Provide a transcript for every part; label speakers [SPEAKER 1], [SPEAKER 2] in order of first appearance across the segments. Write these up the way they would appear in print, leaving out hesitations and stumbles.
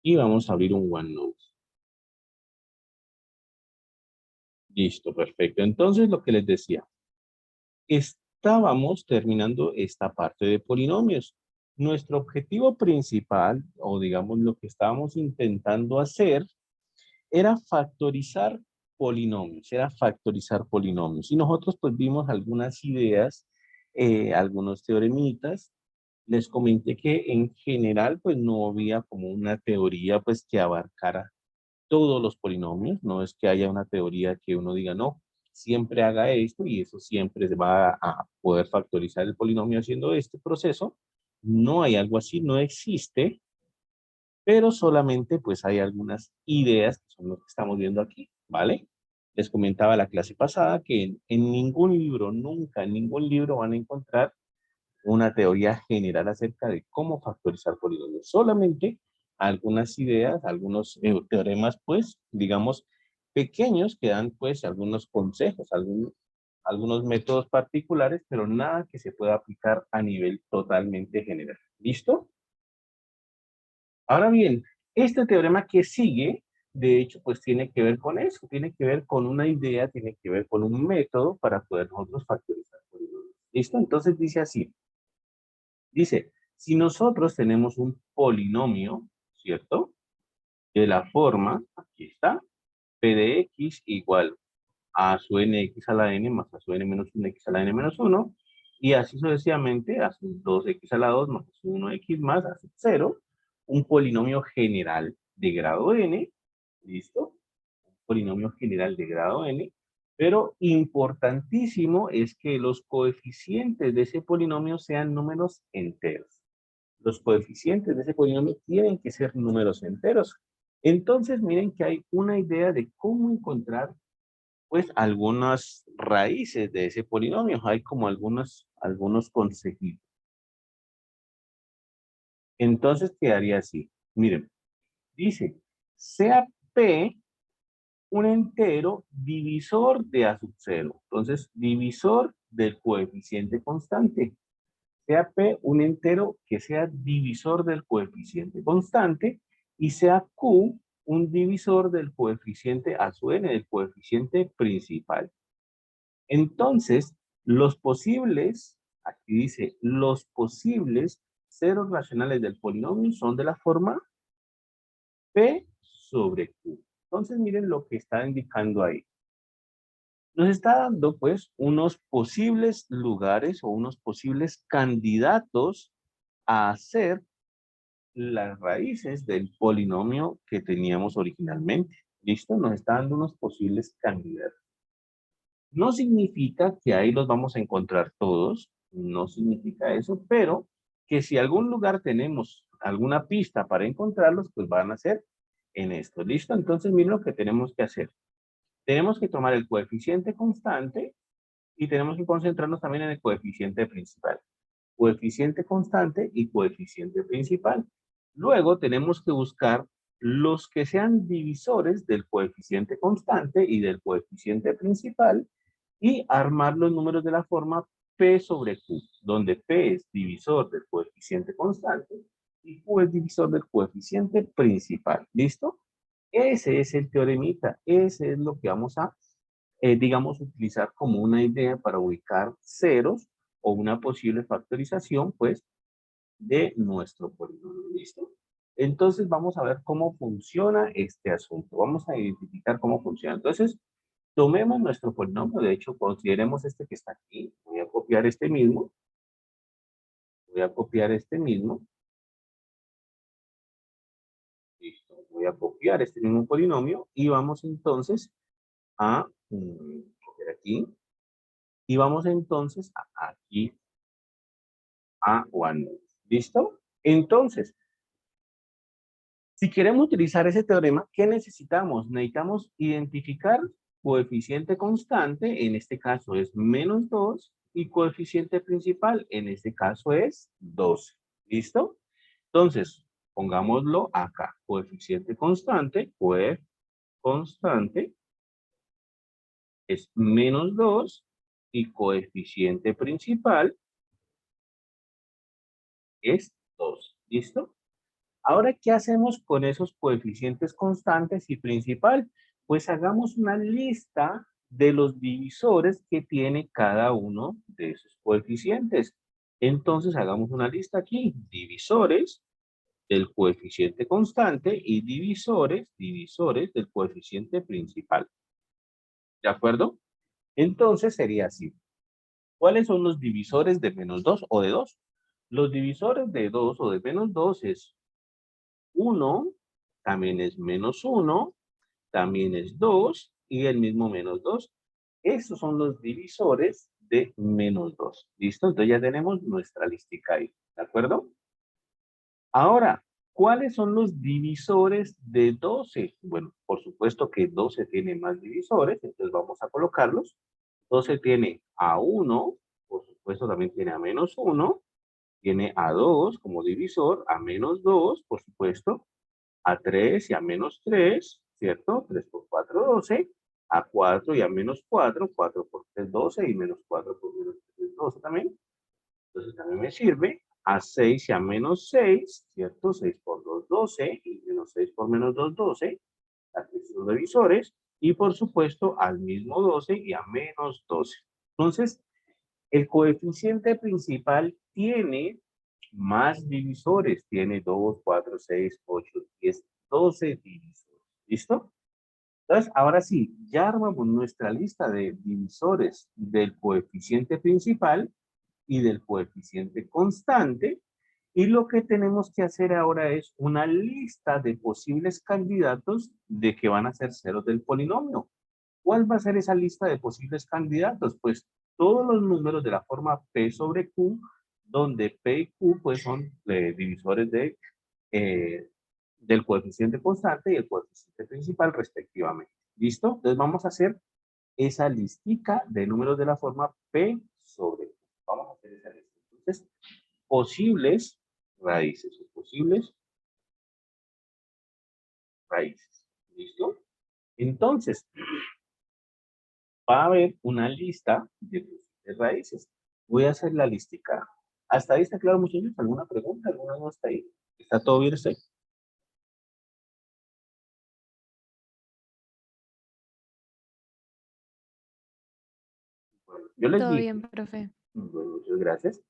[SPEAKER 1] y vamos a abrir un OneNote. Listo, perfecto. Entonces, lo que les decía, estábamos terminando esta parte de polinomios. Nuestro objetivo principal, o digamos lo que estábamos intentando hacer, era factorizar polinomios, Y nosotros pues vimos algunas ideas, algunos teoremitas. Les comenté que en general pues no había como una teoría pues que abarcara todos los polinomios. No es que haya una teoría que uno diga, no, siempre haga esto y eso siempre se va a poder factorizar el polinomio haciendo este proceso. No hay algo así, no existe, pero solamente pues hay algunas ideas que son lo que estamos viendo aquí, ¿vale? Les comentaba la clase pasada que en ningún libro, nunca en ningún libro van a encontrar una teoría general acerca de cómo factorizar polinomios. Solamente algunas ideas, algunos teoremas, pues, digamos, pequeños que dan, pues, algunos consejos, algunos métodos particulares, pero nada que se pueda aplicar a nivel totalmente general. ¿Listo? Ahora bien, este teorema que sigue, de hecho, pues tiene que ver con eso, tiene que ver con una idea, tiene que ver con un método para poder nosotros factorizar polinomios. ¿Listo? Entonces dice así. Dice, si nosotros tenemos un polinomio, ¿cierto? De la forma, aquí está, p de x igual a su nx a la n más a su n menos 1x a la n menos 1, y así sucesivamente a su 2x a la 2 más a su 1x más a su 0, un polinomio general de grado n, ¿listo? Un polinomio general de grado n, pero importantísimo es que los coeficientes de ese polinomio sean números enteros. Los coeficientes de ese polinomio tienen que ser números enteros. Entonces, miren que hay una idea de cómo encontrar, pues, algunas raíces de ese polinomio. Hay como algunos consejitos. Entonces, quedaría así. Miren, dice, sea P un entero divisor de A sub 0. Entonces, divisor del coeficiente constante. Sea P un entero que sea divisor del coeficiente constante y sea Q un divisor del coeficiente a su n, del coeficiente principal. Entonces, los posibles, aquí dice, los posibles ceros racionales del polinomio son de la forma P sobre Q. Entonces, miren lo que está indicando ahí. Nos está dando, pues, unos posibles lugares o unos posibles candidatos a hacer las raíces del polinomio que teníamos originalmente. ¿Listo? Nos está dando unos posibles candidatos. No significa que ahí los vamos a encontrar todos, no significa eso, pero que si algún lugar tenemos alguna pista para encontrarlos, pues van a ser en esto. ¿Listo? Entonces, miren lo que tenemos que hacer. Tenemos que tomar el coeficiente constante y tenemos que concentrarnos también en el coeficiente principal. Coeficiente constante y coeficiente principal. Luego tenemos que buscar los que sean divisores del coeficiente constante y del coeficiente principal y armar los números de la forma P sobre Q, donde P es divisor del coeficiente constante y Q es divisor del coeficiente principal. ¿Listo? Ese es el teoremita, ese es lo que vamos a, digamos, utilizar como una idea para ubicar ceros o una posible factorización, pues, de nuestro polinomio. ¿Listo? Entonces vamos a ver cómo funciona este asunto. Vamos a identificar cómo funciona. Entonces, tomemos nuestro polinomio. De hecho, consideremos este que está aquí. Voy a copiar este mismo. Voy a copiar este mismo. Listo. Voy a copiar este mismo polinomio y vamos entonces a copiar aquí. Y vamos entonces a aquí a OneNote. ¿Listo? Entonces, si queremos utilizar ese teorema, ¿qué necesitamos? Necesitamos identificar coeficiente constante, en este caso es menos 2, y coeficiente principal, en este caso es 12. ¿Listo? Entonces, pongámoslo acá. Coeficiente constante, constante, es menos 2, y coeficiente principal es 2. ¿Listo? Ahora, ¿qué hacemos con esos coeficientes constantes y principal? Pues hagamos una lista de los divisores que tiene cada uno de esos coeficientes. Entonces, hagamos una lista aquí. Divisores del coeficiente constante y divisores del coeficiente principal. ¿De acuerdo? Entonces, sería así. ¿Cuáles son los divisores de menos 2 o de 2? Los divisores de 2 o de menos 2 es 1, también es menos 1, también es 2 y el mismo menos 2. Esos son los divisores de menos 2. ¿Listo? Entonces ya tenemos nuestra listica ahí. ¿De acuerdo? Ahora, ¿cuáles son los divisores de 12? Bueno, por supuesto que 12 tiene más divisores, entonces vamos a colocarlos. 12 tiene a 1, por supuesto también tiene a menos 1, tiene a 2 como divisor, a menos 2, por supuesto, a 3 y a menos 3, ¿cierto? 3 por 4, 12, a 4 y a menos 4, 4 por 3, 12 y menos 4 por menos 3, 12 también. Entonces también me sirve a 6 y a menos 6, ¿cierto? 6 por 2, 12 y menos 6 por menos 2, 12. Aquí son los divisores. Y por supuesto al mismo 12 y a menos 12. Entonces, el coeficiente principal tiene más divisores. Tiene 2, 4, 6, 8, 10, 12 divisores. ¿Listo? Entonces, ahora sí, ya armamos nuestra lista de divisores del coeficiente principal y del coeficiente constante. Y lo que tenemos que hacer ahora es una lista de posibles candidatos de que van a ser ceros del polinomio. ¿Cuál va a ser esa lista de posibles candidatos? Pues todos los números de la forma P sobre Q, donde P y Q pues son divisores del coeficiente constante y el coeficiente principal respectivamente. ¿Listo? Entonces vamos a hacer esa listica de números de la forma P sobre Q. Vamos a hacer esa lista. Entonces, posibles raíces o posibles raíces. ¿Listo? Entonces, va a haber una lista de posibles raíces. Voy a hacer la listica. ¿Hasta ahí está claro, muchachos? ¿Alguna pregunta? ¿Alguna no está ahí? ¿Está todo bien? ¿Está ahí? Bueno, yo les
[SPEAKER 2] Todo
[SPEAKER 1] dije,
[SPEAKER 2] bien, profe.
[SPEAKER 1] bueno, muchas gracias.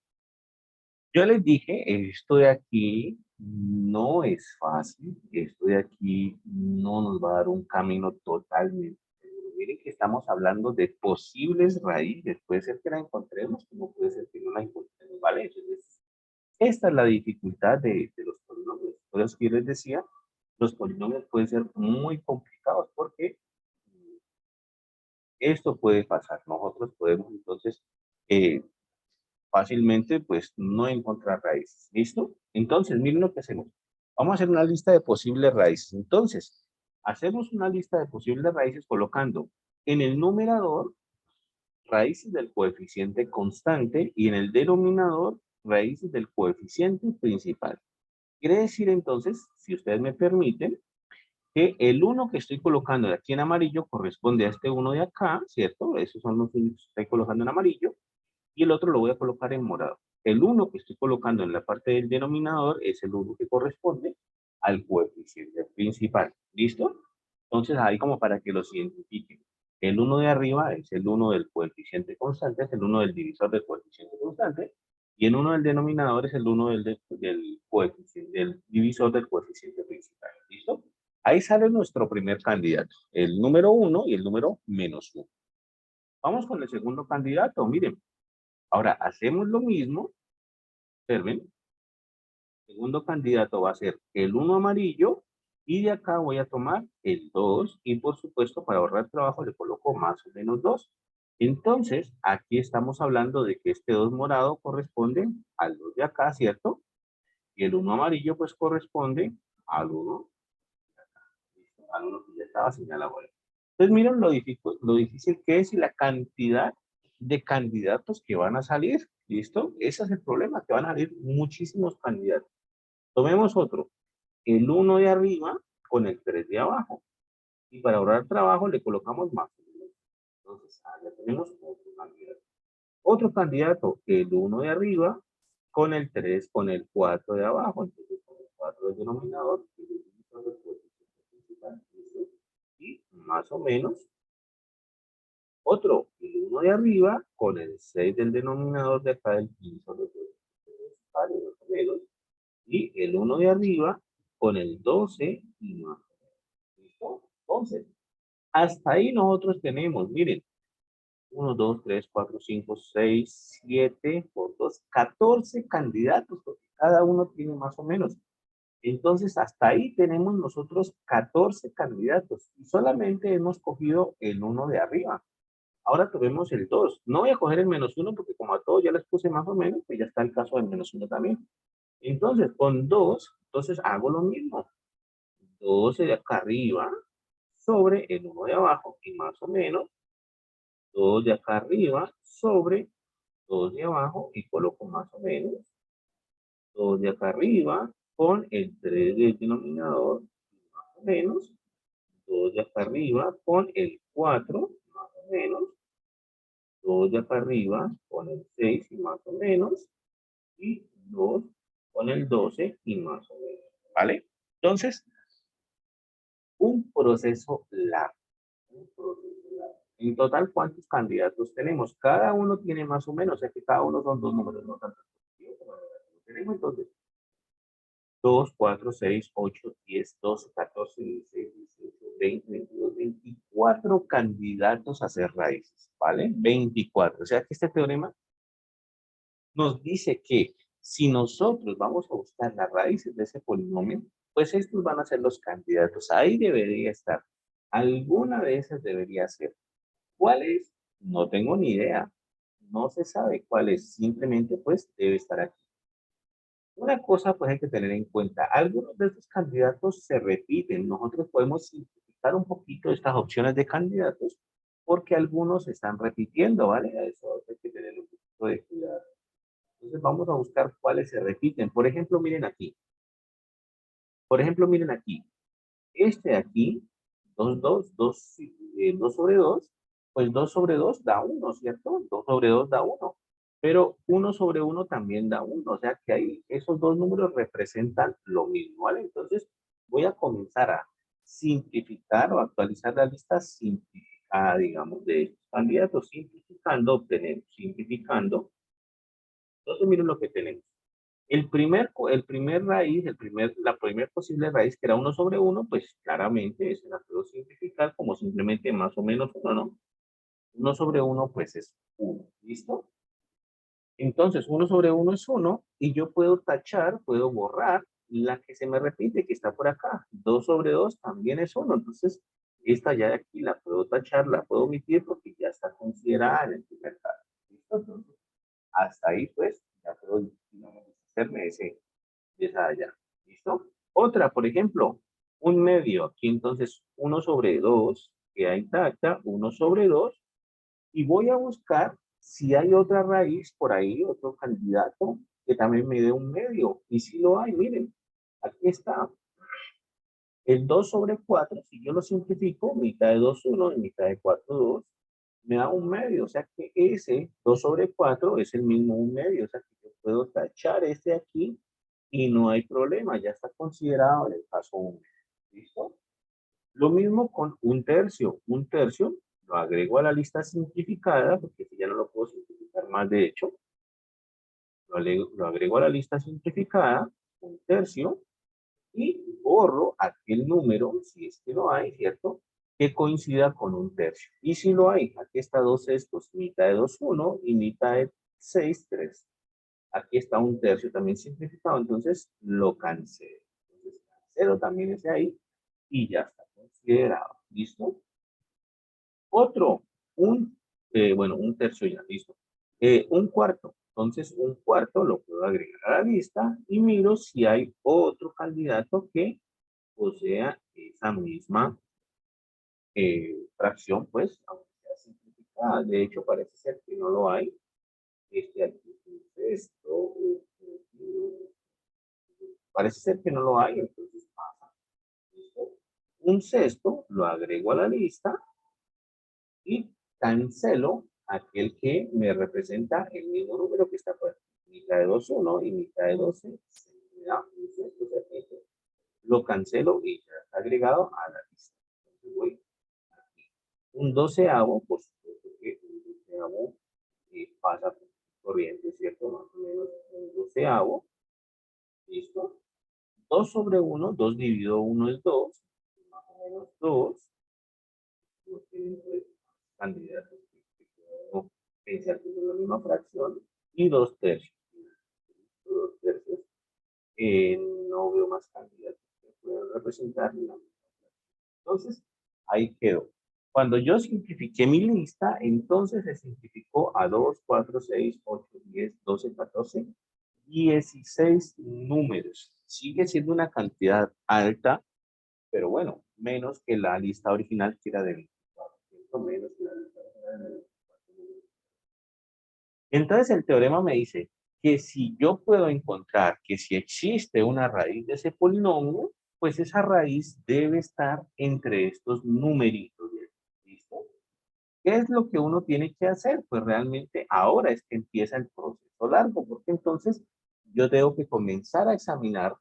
[SPEAKER 1] Yo les dije, esto de aquí no es fácil, esto de aquí no nos va a dar un camino totalmente seguro. Miren que estamos hablando de posibles raíces, puede ser que la encontremos, como puede ser que no la encontremos, ¿vale? Entonces, esta es la dificultad de los polinomios. Por eso que yo les decía, los polinomios pueden ser muy complicados porque esto puede pasar. Nosotros podemos entonces eh, fácilmente, pues, no encontrar raíces. ¿Listo? Entonces, miren lo que hacemos. Vamos a hacer una lista de posibles raíces. Entonces, hacemos una lista de posibles raíces colocando en el numerador raíces del coeficiente constante y en el denominador raíces del coeficiente principal. Quiere decir entonces, si ustedes me permiten, que el 1 que estoy colocando de aquí en amarillo corresponde a este 1 de acá, ¿cierto? Esos son los que estoy colocando en amarillo y el otro lo voy a colocar en morado. El 1 que estoy colocando en la parte del denominador es el 1 que corresponde al coeficiente principal. ¿Listo? Entonces, ahí como para que los identifiquen. El 1 de arriba es el 1 del coeficiente constante, es el 1 del divisor del coeficiente constante, y el 1 del denominador es el 1 del divisor del coeficiente principal. ¿Listo? Ahí sale nuestro primer candidato, el número 1 y el número menos 1. Vamos con el segundo candidato, miren. Ahora hacemos lo mismo, observen, el segundo candidato va a ser el 1 amarillo y de acá voy a tomar el 2 y por supuesto para ahorrar trabajo le coloco más o menos 2. Entonces aquí estamos hablando de que este 2 morado corresponde al 2 de acá, ¿cierto? Y el 1 amarillo pues corresponde al 1 de acá, ¿listo? Al 1 que ya estaba señalado ahí. Entonces miren lo difícil que es y la cantidad de candidatos que van a salir. ¿Listo? Ese es el problema, que van a salir muchísimos candidatos. Tomemos otro, el 1 de arriba con el 3 de abajo. Y para ahorrar trabajo le colocamos más. Entonces, ya tenemos otro candidato. Otro candidato, el 1 de arriba con el 3, con el 4 de abajo. Entonces, con el 4 del denominador, y el divisor del coeficiente principal, y más o menos otro, el 1 de arriba con el 6 del denominador de acá del divisor del coeficiente principal, más o menos, y el 1 de arriba con el 12 y más o menos. ¿Listo? Entonces, hasta ahí nosotros tenemos, miren, 1, 2, 3, 4, 5, 6, 7, por 2, 14 candidatos, porque cada uno tiene más o menos. Entonces, hasta ahí tenemos nosotros 14 candidatos y solamente hemos cogido el 1 de arriba. Ahora tomemos el 2. No voy a coger el menos 1 porque como a todos ya les puse más o menos, pues ya está el caso del menos 1 también. Entonces, con 2, entonces hago lo mismo. 12 de acá arriba sobre el 1 de abajo y más o menos 2 de acá arriba sobre 2 de abajo y coloco más o menos 2 de acá arriba con el 3 del denominador más o menos 2 de acá arriba con el 4 más o menos 2 de acá arriba con el 6 y más o menos y 2 con el 12 y más o menos, ¿vale? Entonces, un proceso largo. En total, ¿cuántos candidatos tenemos? Cada uno tiene más o menos, o sea que cada uno son dos números, no tanto positivos como negativos. Tenemos entonces 2, 4, 6, 8, 10, 12, 14, 16, 18, 20, 22, 24 candidatos a hacer raíces, ¿vale? 24. O sea que este teorema nos dice que si nosotros vamos a buscar las raíces de ese polinomio, pues estos van a ser los candidatos. Ahí debería estar. Alguna de esas debería ser. ¿Cuál es? No tengo ni idea. No se sabe cuál es. Simplemente, pues, debe estar aquí. Una cosa, pues, hay que tener en cuenta. Algunos de estos candidatos se repiten. Nosotros podemos simplificar un poquito estas opciones de candidatos porque algunos se están repitiendo, ¿vale? A eso hay que tener un poquito de cuidado. Entonces, vamos a buscar cuáles se repiten. Por ejemplo, miren aquí. Por ejemplo, miren aquí. Este de aquí, 2 sobre 2, pues 2 sobre 2 da 1, ¿cierto? 2 sobre 2 da 1. Pero 1 sobre 1 también da 1, o sea que ahí esos dos números representan lo mismo, ¿vale? Entonces voy a comenzar a simplificar o actualizar la lista simplificada, digamos, de estos candidatos. Simplificando, obtenemos, simplificando. Entonces miren lo que tenemos. El primer raíz, la primer posible raíz, que era 1 sobre 1, pues claramente esa la puedo simplificar como simplemente más o menos 1, ¿no? 1 sobre 1, pues es 1, ¿listo? Entonces, 1 sobre 1 es 1, y yo puedo tachar, puedo borrar la que se me repite, que está por acá. 2 sobre 2 también es 1, entonces esta ya de aquí la puedo tachar, la puedo omitir porque ya está considerada en el primer caso. ¿Listo? Entonces, hasta ahí, pues, ya puedo, digamos, hacerme de esa de allá. ¿Listo? Otra, por ejemplo, un medio. Aquí entonces 1 sobre 2 queda intacta, 1 sobre 2. Y voy a buscar si hay otra raíz por ahí, otro candidato que también me dé un medio. Y si lo hay, miren, aquí está. El 2 sobre 4, si yo lo simplifico, mitad de 2, 1 y mitad de 4, 2, me da un medio. O sea que ese 2 sobre 4 es el mismo un medio. O sea que yo puedo tachar este aquí y no hay problema, ya está considerado en el paso 1. ¿Listo? Lo mismo con un tercio. Un tercio lo agrego a la lista simplificada, porque si ya no lo puedo simplificar más, de hecho, lo agrego a la lista simplificada, un tercio, y borro aquel número, si es que lo hay, ¿cierto? Que coincida con un tercio. Y si lo hay, aquí está 2 sextos, mitad de 2, 1 y mitad de 6, 3. Aquí está un tercio también simplificado, entonces lo cancelo. Entonces cancelo también ese ahí y ya está considerado. ¿Listo? Otro, bueno, un tercio ya, listo. Un cuarto. Entonces, un cuarto lo puedo agregar a la lista y miro si hay otro candidato que posea esa misma fracción, pues, aunque sea simplificada. De hecho, parece ser que no lo hay. Aquí, esto, parece ser que no lo hay, entonces pasa. ¿Listo? Un sexto lo agrego a la lista y cancelo aquel que me representa el mismo número que está por aquí. Mitad de 2, 1 y mitad de 12. me da un sexto segmento. Lo cancelo y ya está agregado a la lista. Entonces voy aquí. Un doceavo, por supuesto que un doceavo pasa por corriente, ¿cierto? Más o menos un doceavo. ¿Listo? 2 sobre 1, 2 dividido 1 es 2, más o menos 2. No tienen pues candidatos que puedo pensar que son la misma fracción. Y 2 tercios. 2 tercios. No veo más candidatos que puedan representar la misma fracción. Entonces, ahí quedó. Cuando yo simplifiqué mi lista, entonces se simplificó a 2, 4, 6, 8, 10, 12, 14, 16 números. Sigue siendo una cantidad alta, pero bueno, menos que la lista original que era de 24, menos que la lista original de 24. Entonces el teorema me dice que si yo puedo encontrar que si existe una raíz de ese polinomio, pues esa raíz debe estar entre estos numeritos. ¿Listo? ¿Qué es lo que uno tiene que hacer? Pues realmente ahora es que empieza el proceso largo, porque entonces yo tengo que comenzar a examinar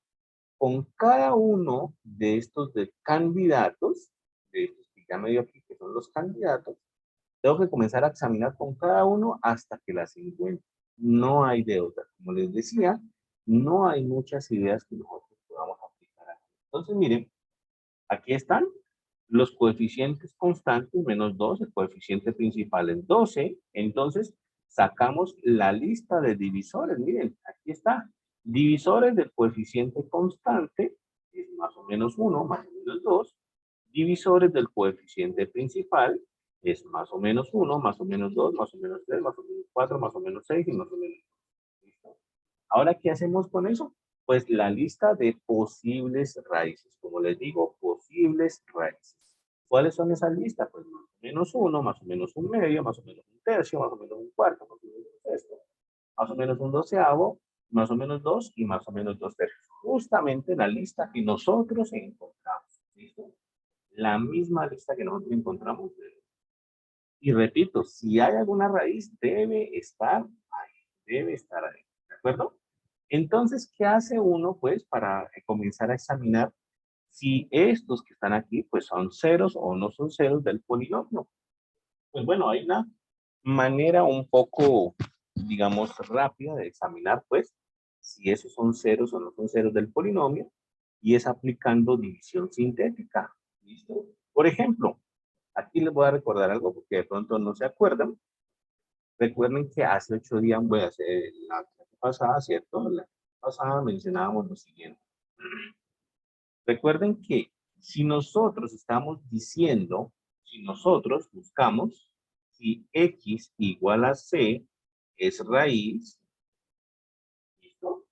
[SPEAKER 1] con cada uno de estos candidatos, de estos que ya me dio aquí, que son los candidatos, tengo que comenzar a examinar con cada uno hasta que las encuentre. No hay de otra. Como les decía, no hay muchas ideas que nosotros podamos aplicar aquí. Entonces, miren, aquí están los coeficientes constantes, menos 2, el coeficiente principal es 12, entonces sacamos la lista de divisores, miren, aquí está, divisores del coeficiente constante, es más o menos 1, más o menos 2, divisores del coeficiente principal, es más o menos 1, más o menos 2, más o menos 3, más o menos 4, más o menos 6 y más o menos 2. ¿Listo? Ahora, ¿qué hacemos con eso? Pues la lista de posibles raíces. Como les digo, posibles raíces. ¿Cuáles son esas listas? Pues más o menos 1, más o menos un medio, más o menos un tercio, más o menos un cuarto, más o menos un sexto, más o menos un doceavo, más o menos 2 y más o menos 2 tercios. Justamente la lista que nosotros encontramos. ¿Listo? La misma lista que nosotros encontramos. Y repito, si hay alguna raíz, debe estar ahí. Debe estar ahí. ¿De acuerdo? Entonces, ¿qué hace uno, pues, para comenzar a examinar si estos que están aquí, pues, son ceros o no son ceros del polinomio? Pues, bueno, hay una manera un poco, digamos, rápida de examinar, pues, si esos son ceros o no son ceros del polinomio, y es aplicando división sintética. ¿Listo? Por ejemplo, aquí les voy a recordar algo porque de pronto no se acuerdan. Recuerden que hace 8 días, voy a hacer la clase pasada, ¿cierto? La pasada mencionábamos lo siguiente. Recuerden que si nosotros estamos diciendo, si nosotros buscamos si x igual a c es raíz, ¿listo?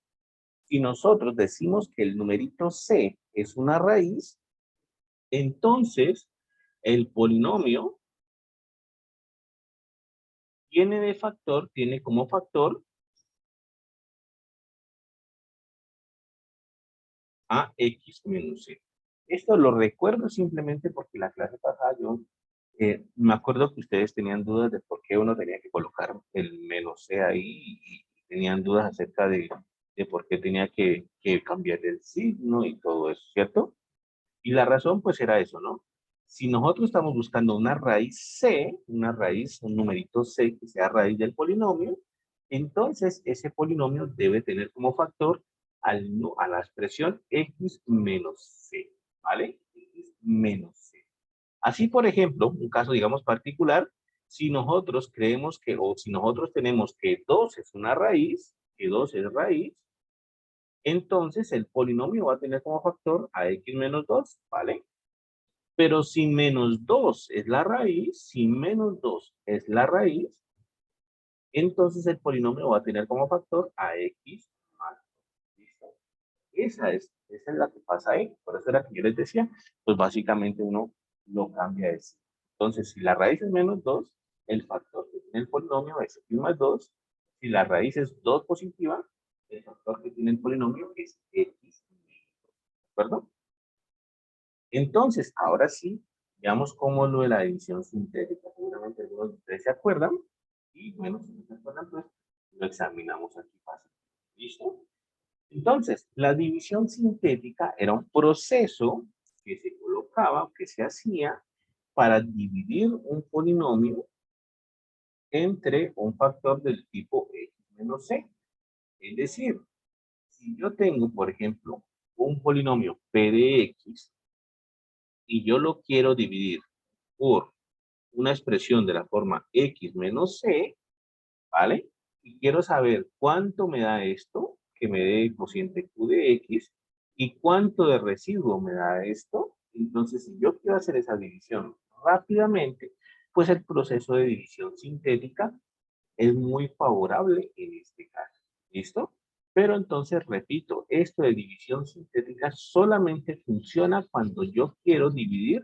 [SPEAKER 1] Si nosotros decimos que el numerito c es una raíz, entonces el polinomio tiene como factor a x menos c. Esto lo recuerdo simplemente porque la clase pasada yo me acuerdo que ustedes tenían dudas de por qué uno tenía que colocar el menos c ahí y tenían dudas acerca de por qué tenía que cambiar el signo y todo eso, ¿cierto? Y la razón pues era eso, ¿no? Si nosotros estamos buscando una raíz c, una raíz, un numerito c que sea raíz del polinomio, entonces ese polinomio debe tener como factor a la expresión x menos c, ¿vale? X menos c. Así, por ejemplo, un caso, digamos, particular, si nosotros creemos que, o si nosotros tenemos que 2 es una raíz, que 2 es raíz, entonces el polinomio va a tener como factor a x menos 2, ¿vale? Pero si menos 2 es la raíz, si menos 2 es la raíz, entonces el polinomio va a tener como factor a x más 2. ¿Listo? Esa es la que pasa ahí. Por eso era que yo les decía, pues básicamente uno lo cambia de sí. Entonces, si la raíz es menos 2, el factor que tiene el polinomio es x más 2. Si la raíz es 2 positiva, el factor que tiene el polinomio es x menos 2. ¿De acuerdo? Entonces, ahora sí, veamos cómo lo de la división sintética. Seguramente algunos de ustedes se acuerdan. Y bueno, si no se acuerdan, pues lo examinamos aquí fácil. ¿Listo? Entonces, la división sintética era un proceso que se colocaba, que se hacía para dividir un polinomio entre un factor del tipo x menos c. Es decir, si yo tengo, por ejemplo, un polinomio p de x y yo lo quiero dividir por una expresión de la forma x menos c, ¿vale? Y quiero saber cuánto me da esto, que me dé el cociente q de x, y cuánto de residuo me da esto. Entonces, si yo quiero hacer esa división rápidamente, pues el proceso de división sintética es muy favorable en este caso. ¿Listo? Pero entonces, repito, esto de división sintética solamente funciona cuando yo quiero dividir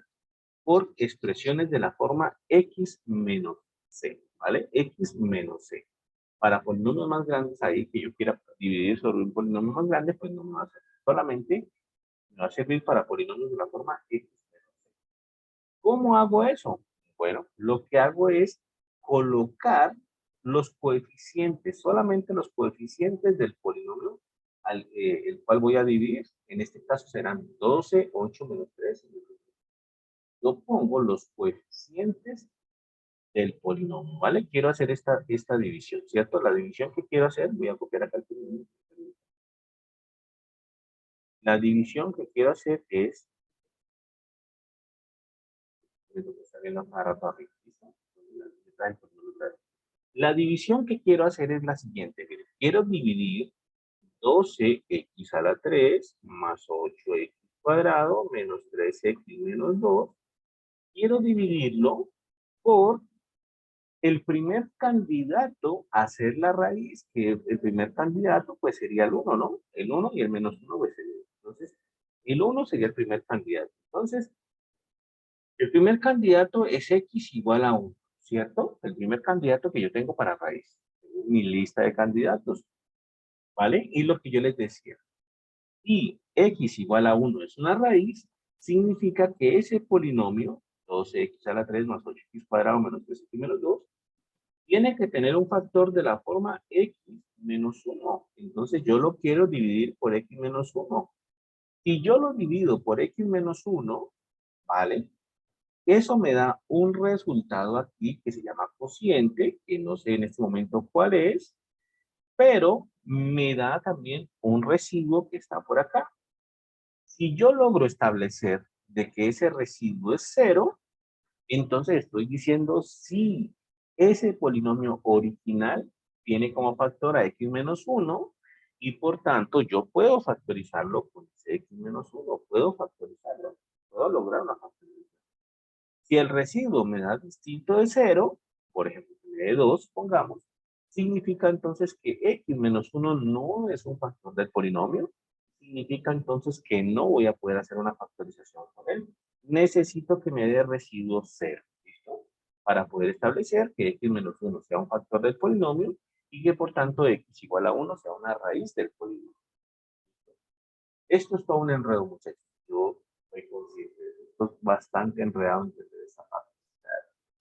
[SPEAKER 1] por expresiones de la forma x menos c, ¿vale? X menos c. Para polinomios más grandes ahí que yo quiera dividir sobre un polinomio más grande, pues no me va a servir. Solamente me va a servir para polinomios de la forma x menos c. ¿Cómo hago eso? Bueno, lo que hago es colocar los coeficientes, solamente los coeficientes del polinomio el cual voy a dividir. En este caso serán 12, 8 menos 3. Yo pongo los coeficientes del polinomio, ¿vale? Quiero hacer esta división, ¿cierto? La división que quiero hacer, voy a copiar acá el polinomio. La división que quiero hacer es, la división que quiero hacer es la siguiente. Quiero dividir 12x a la 3 más 8x cuadrado menos 3x menos 2. Quiero dividirlo por el primer candidato a ser la raíz, que el primer candidato pues sería el 1, ¿no? El 1 y el menos 1 pues sería. Entonces, el 1 sería el primer candidato. Entonces, el primer candidato es x igual a 1, ¿cierto? El primer candidato que yo tengo para raíz. Mi lista de candidatos, ¿vale? Y lo que yo les decía. Y x igual a 1 es una raíz, significa que ese polinomio, 12x a la 3 más 8x cuadrado menos 3x menos 2, tiene que tener un factor de la forma x menos 1. Entonces yo lo quiero dividir por x menos 1. Si yo lo divido por x menos 1, ¿vale? Eso me da un resultado aquí que se llama cociente, que no sé en este momento cuál es, pero me da también un residuo que está por acá. Si yo logro establecer de que ese residuo es 0, entonces estoy diciendo si ese polinomio original tiene como factor a x menos 1 y por tanto yo puedo factorizarlo con ese x menos 1, puedo factorizarlo, puedo lograr una factorización. Si el residuo me da distinto de 0, por ejemplo, de 2, pongamos, significa entonces que x menos 1 no es un factor del polinomio, significa entonces que no voy a poder hacer una factorización con él. Necesito que me dé residuo 0, ¿listo? Para poder establecer que x menos 1 sea un factor del polinomio y que por tanto x igual a 1 sea una raíz del polinomio. Esto es todo un enredo, muchachos. Yo soy consciente de esto. Es bastante enredado entender esta parte.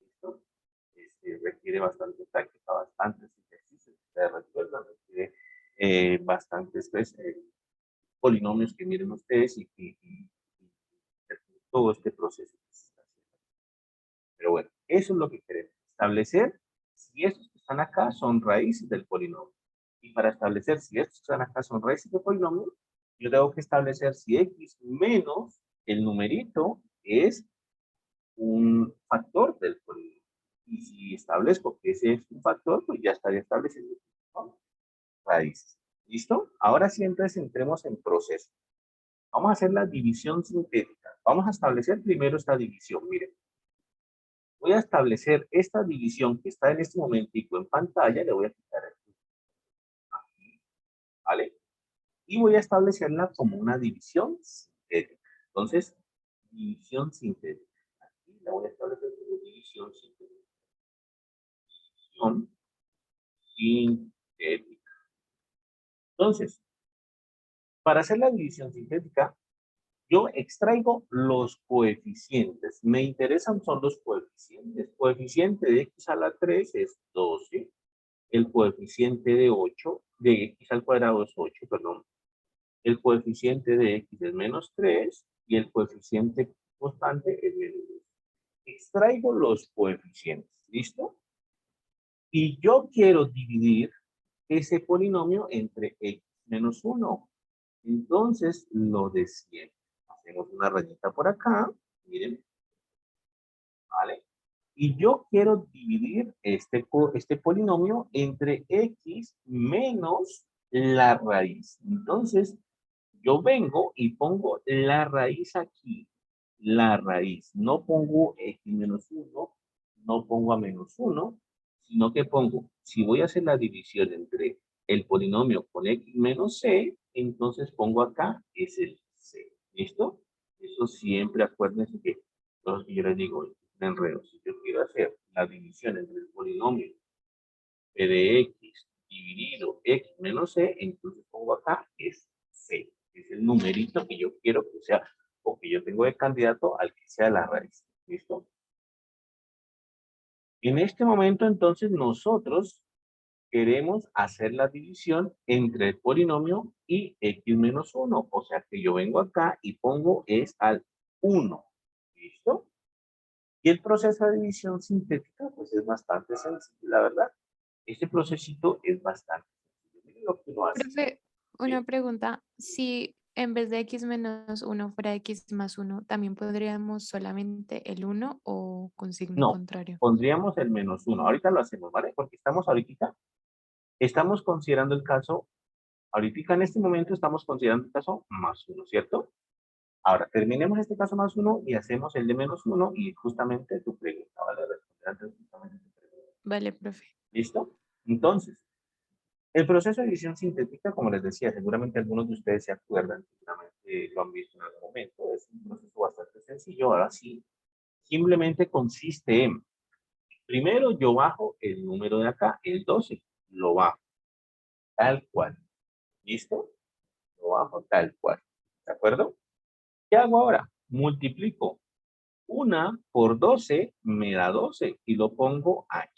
[SPEAKER 1] ¿Listo? Requiere bastante práctica, bastantes ejercicios que se resuelvan, requiere bastantes polinomios que miren ustedes y todo este proceso que se está haciendo. Pero bueno, eso es lo que queremos. Establecer si estos que están acá son raíces del polinomio. Y para establecer si estos que están acá son raíces del polinomio, yo tengo que establecer si x menos el numerito es un factor del polinomio. Y si establezco que ese es un factor, pues ya estaría estableciendo raíces. ¿Listo? Ahora sí, entonces entremos en proceso. Vamos a hacer la división sintética. Vamos a establecer primero esta división. Miren, voy a establecer esta división que está en este momentico en pantalla. Le voy a quitar aquí, ¿vale? Y voy a establecerla como una división sintética. Entonces, división sintética. Aquí la voy a establecer como división sintética. División sintética. Entonces, para hacer la división sintética, yo extraigo los coeficientes. Me interesan son los coeficientes. Coeficiente de x a la 3 es 12. El coeficiente de 8, de x al cuadrado es 8, perdón. El coeficiente de x es menos 3 y el coeficiente constante es menos 2. Extraigo los coeficientes, ¿listo? Y yo quiero dividir ese polinomio entre x menos 1. Entonces, lo de siempre. Hacemos una rayita por acá, miren, ¿vale? Y yo quiero dividir este polinomio entre x menos la raíz. Entonces, yo vengo y pongo la raíz aquí. La raíz. No pongo x menos 1, no pongo a menos 1, sino que pongo, si voy a hacer la división entre el polinomio con x menos c, entonces pongo acá es el c. ¿Listo? Eso siempre acuérdense que los que yo les digo, en enredo. Si yo quiero hacer la división entre el polinomio p de x dividido x menos c, entonces pongo acá es c. Es el numerito que yo quiero que sea, o que yo tengo de candidato al que sea la raíz. ¿Listo? En este momento, entonces, nosotros queremos hacer la división entre el polinomio y x menos 1. O sea que yo vengo acá y pongo es al 1. ¿Listo? Y el proceso de división sintética, pues es bastante sencillo, la verdad. Este procesito es bastante sencillo. Miren lo que uno hace.
[SPEAKER 2] Profe, una
[SPEAKER 1] ¿Sí?
[SPEAKER 2] pregunta, si en vez de x menos uno fuera x más uno, ¿también podríamos solamente el uno o con signo
[SPEAKER 1] No,
[SPEAKER 2] contrario?
[SPEAKER 1] pondríamos el menos 1. Ahorita lo hacemos, ¿vale? Porque estamos considerando el caso, ahorita en este momento estamos considerando el caso más 1, ¿cierto? Ahora, terminemos este caso más 1 y hacemos el de menos 1 y justamente tu pregunta, ¿vale? Responder antes justamente tu pregunta.
[SPEAKER 2] Vale, profe.
[SPEAKER 1] ¿Listo? Entonces, el proceso de división sintética, como les decía, seguramente algunos de ustedes se acuerdan, seguramente lo han visto en algún momento, es un proceso bastante sencillo. Ahora sí, simplemente consiste en, primero yo bajo el número de acá, el 12, lo bajo, tal cual. ¿Listo? Lo bajo tal cual. ¿De acuerdo? ¿Qué hago ahora? Multiplico 1 por 12 me da 12 y lo pongo aquí.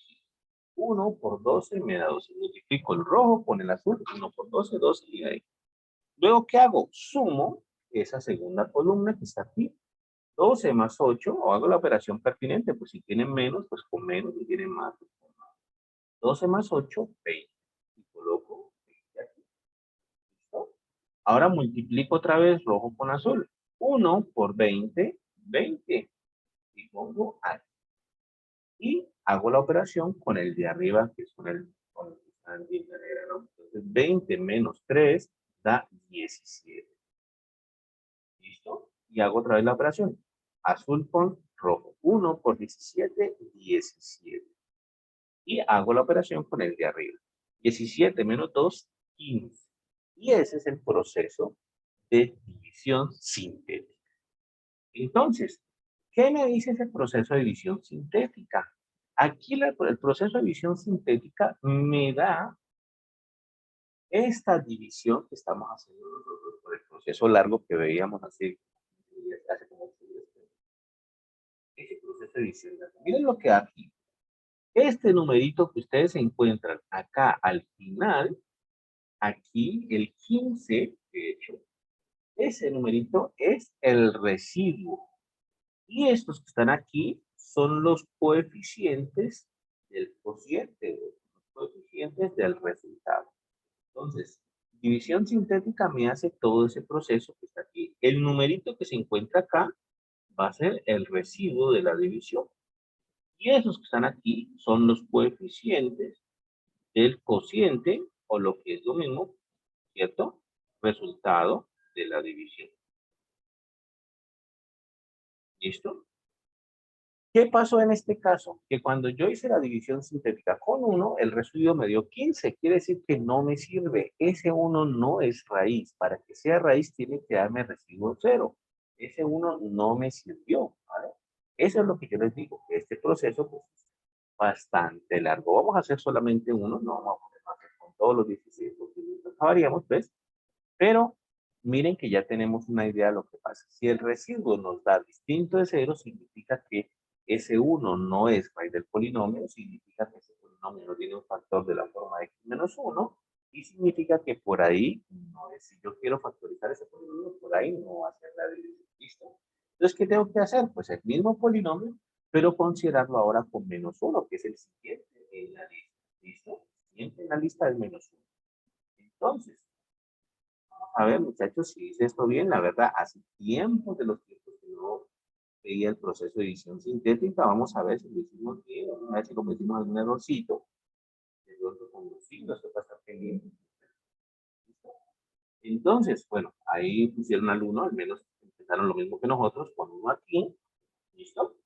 [SPEAKER 1] 1 por 12 me da 12. Multiplico el rojo con el azul, 1 por 12, 12 y ahí. Luego, ¿qué hago? Sumo esa segunda columna que está aquí. 12 más 8, o hago la operación pertinente, pues si tienen menos, pues con menos, si tienen más, pues con más. 12 más 8, 20. Y coloco 20 aquí. ¿Listo? Ahora multiplico otra vez rojo con azul. 1 por 20, 20. Y pongo aquí. Y hago la operación con el de arriba, que es con el que está en línea negra, ¿no? Entonces, 20 menos 3 da 17. ¿Listo? Y hago otra vez la operación. Azul con rojo. 1 por 17, 17. Y hago la operación con el de arriba. 17 menos 2, 15. Y ese es el proceso de división sintética. Entonces, ¿qué me dice ese proceso de división sintética? Aquí el proceso de división sintética me da esta división que estamos haciendo nosotros por el proceso largo que veíamos hace como 8 días. Ese proceso de división largo. Miren lo que aquí. Este numerito que ustedes encuentran acá al final, aquí el 15, de hecho, ese numerito es el residuo. Y estos que están aquí son los coeficientes del cociente, los coeficientes del resultado. Entonces, división sintética me hace todo ese proceso que está aquí. El numerito que se encuentra acá va a ser el residuo de la división. Y esos que están aquí son los coeficientes del cociente, o lo que es lo mismo, ¿cierto? Resultado de la división. ¿Listo? ¿Qué pasó en este caso? Que cuando yo hice la división sintética con 1, el residuo me dio 15. Quiere decir que no me sirve. Ese 1 no es raíz. Para que sea raíz tiene que darme residuo 0. Ese 1 no me sirvió. ¿Vale? Eso es lo que yo les digo. Que este proceso pues, es bastante largo. Vamos a hacer solamente uno. No vamos a hacer con todos los 16 porque acabaríamos, ¿ves? Pero miren que ya tenemos una idea de lo que pasa. Si el residuo nos da distinto de 0, significa que ese 1 no es raíz del polinomio, significa que ese polinomio no tiene un factor de la forma x menos 1, Y significa que por ahí, no es, si yo quiero factorizar ese polinomio, por ahí no va a ser la división. ¿Listo? Entonces, ¿qué tengo que hacer? Pues el mismo polinomio, pero considerarlo ahora con -1, que es el siguiente en la lista. ¿Listo? El siguiente en la lista es -1. Entonces, a ver, muchachos, si hice esto bien, la verdad, hace tiempo de los tiempos que no veía el proceso de edición sintética. Vamos a ver si lo hicimos bien, vamos a ver si cometimos algún errorcito. De pronto con los signos, esto pasa bien. Entonces, bueno, ahí pusieron al 1, al menos empezaron lo mismo que nosotros, con 1 aquí. ¿Listo?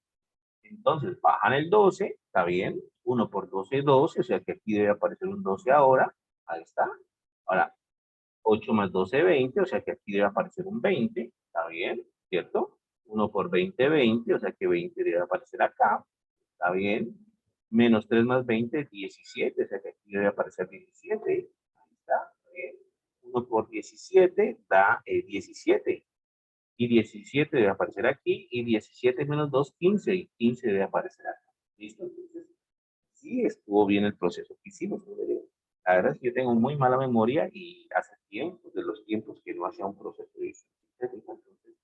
[SPEAKER 1] Entonces, bajan el 12, está bien. 1 por 12, 12, o sea que aquí debe aparecer un 12 ahora. Ahí está. Ahora, 8 más 12, 20, o sea que aquí debe aparecer un 20, está bien, ¿cierto? 1 por 20, 20, o sea que 20 debe aparecer acá, está bien. Menos 3 más 20, 17, o sea que aquí debe aparecer 17, ahí está bien. 1 por 17 da 17, y 17 debe aparecer aquí, y 17 menos 2, 15, y 15 debe aparecer acá. ¿Listo? Entonces, sí estuvo bien el proceso que hicimos. La verdad es que yo tengo muy mala memoria y hace tiempo, de los tiempos que no hacía un proceso de edición sintética, entonces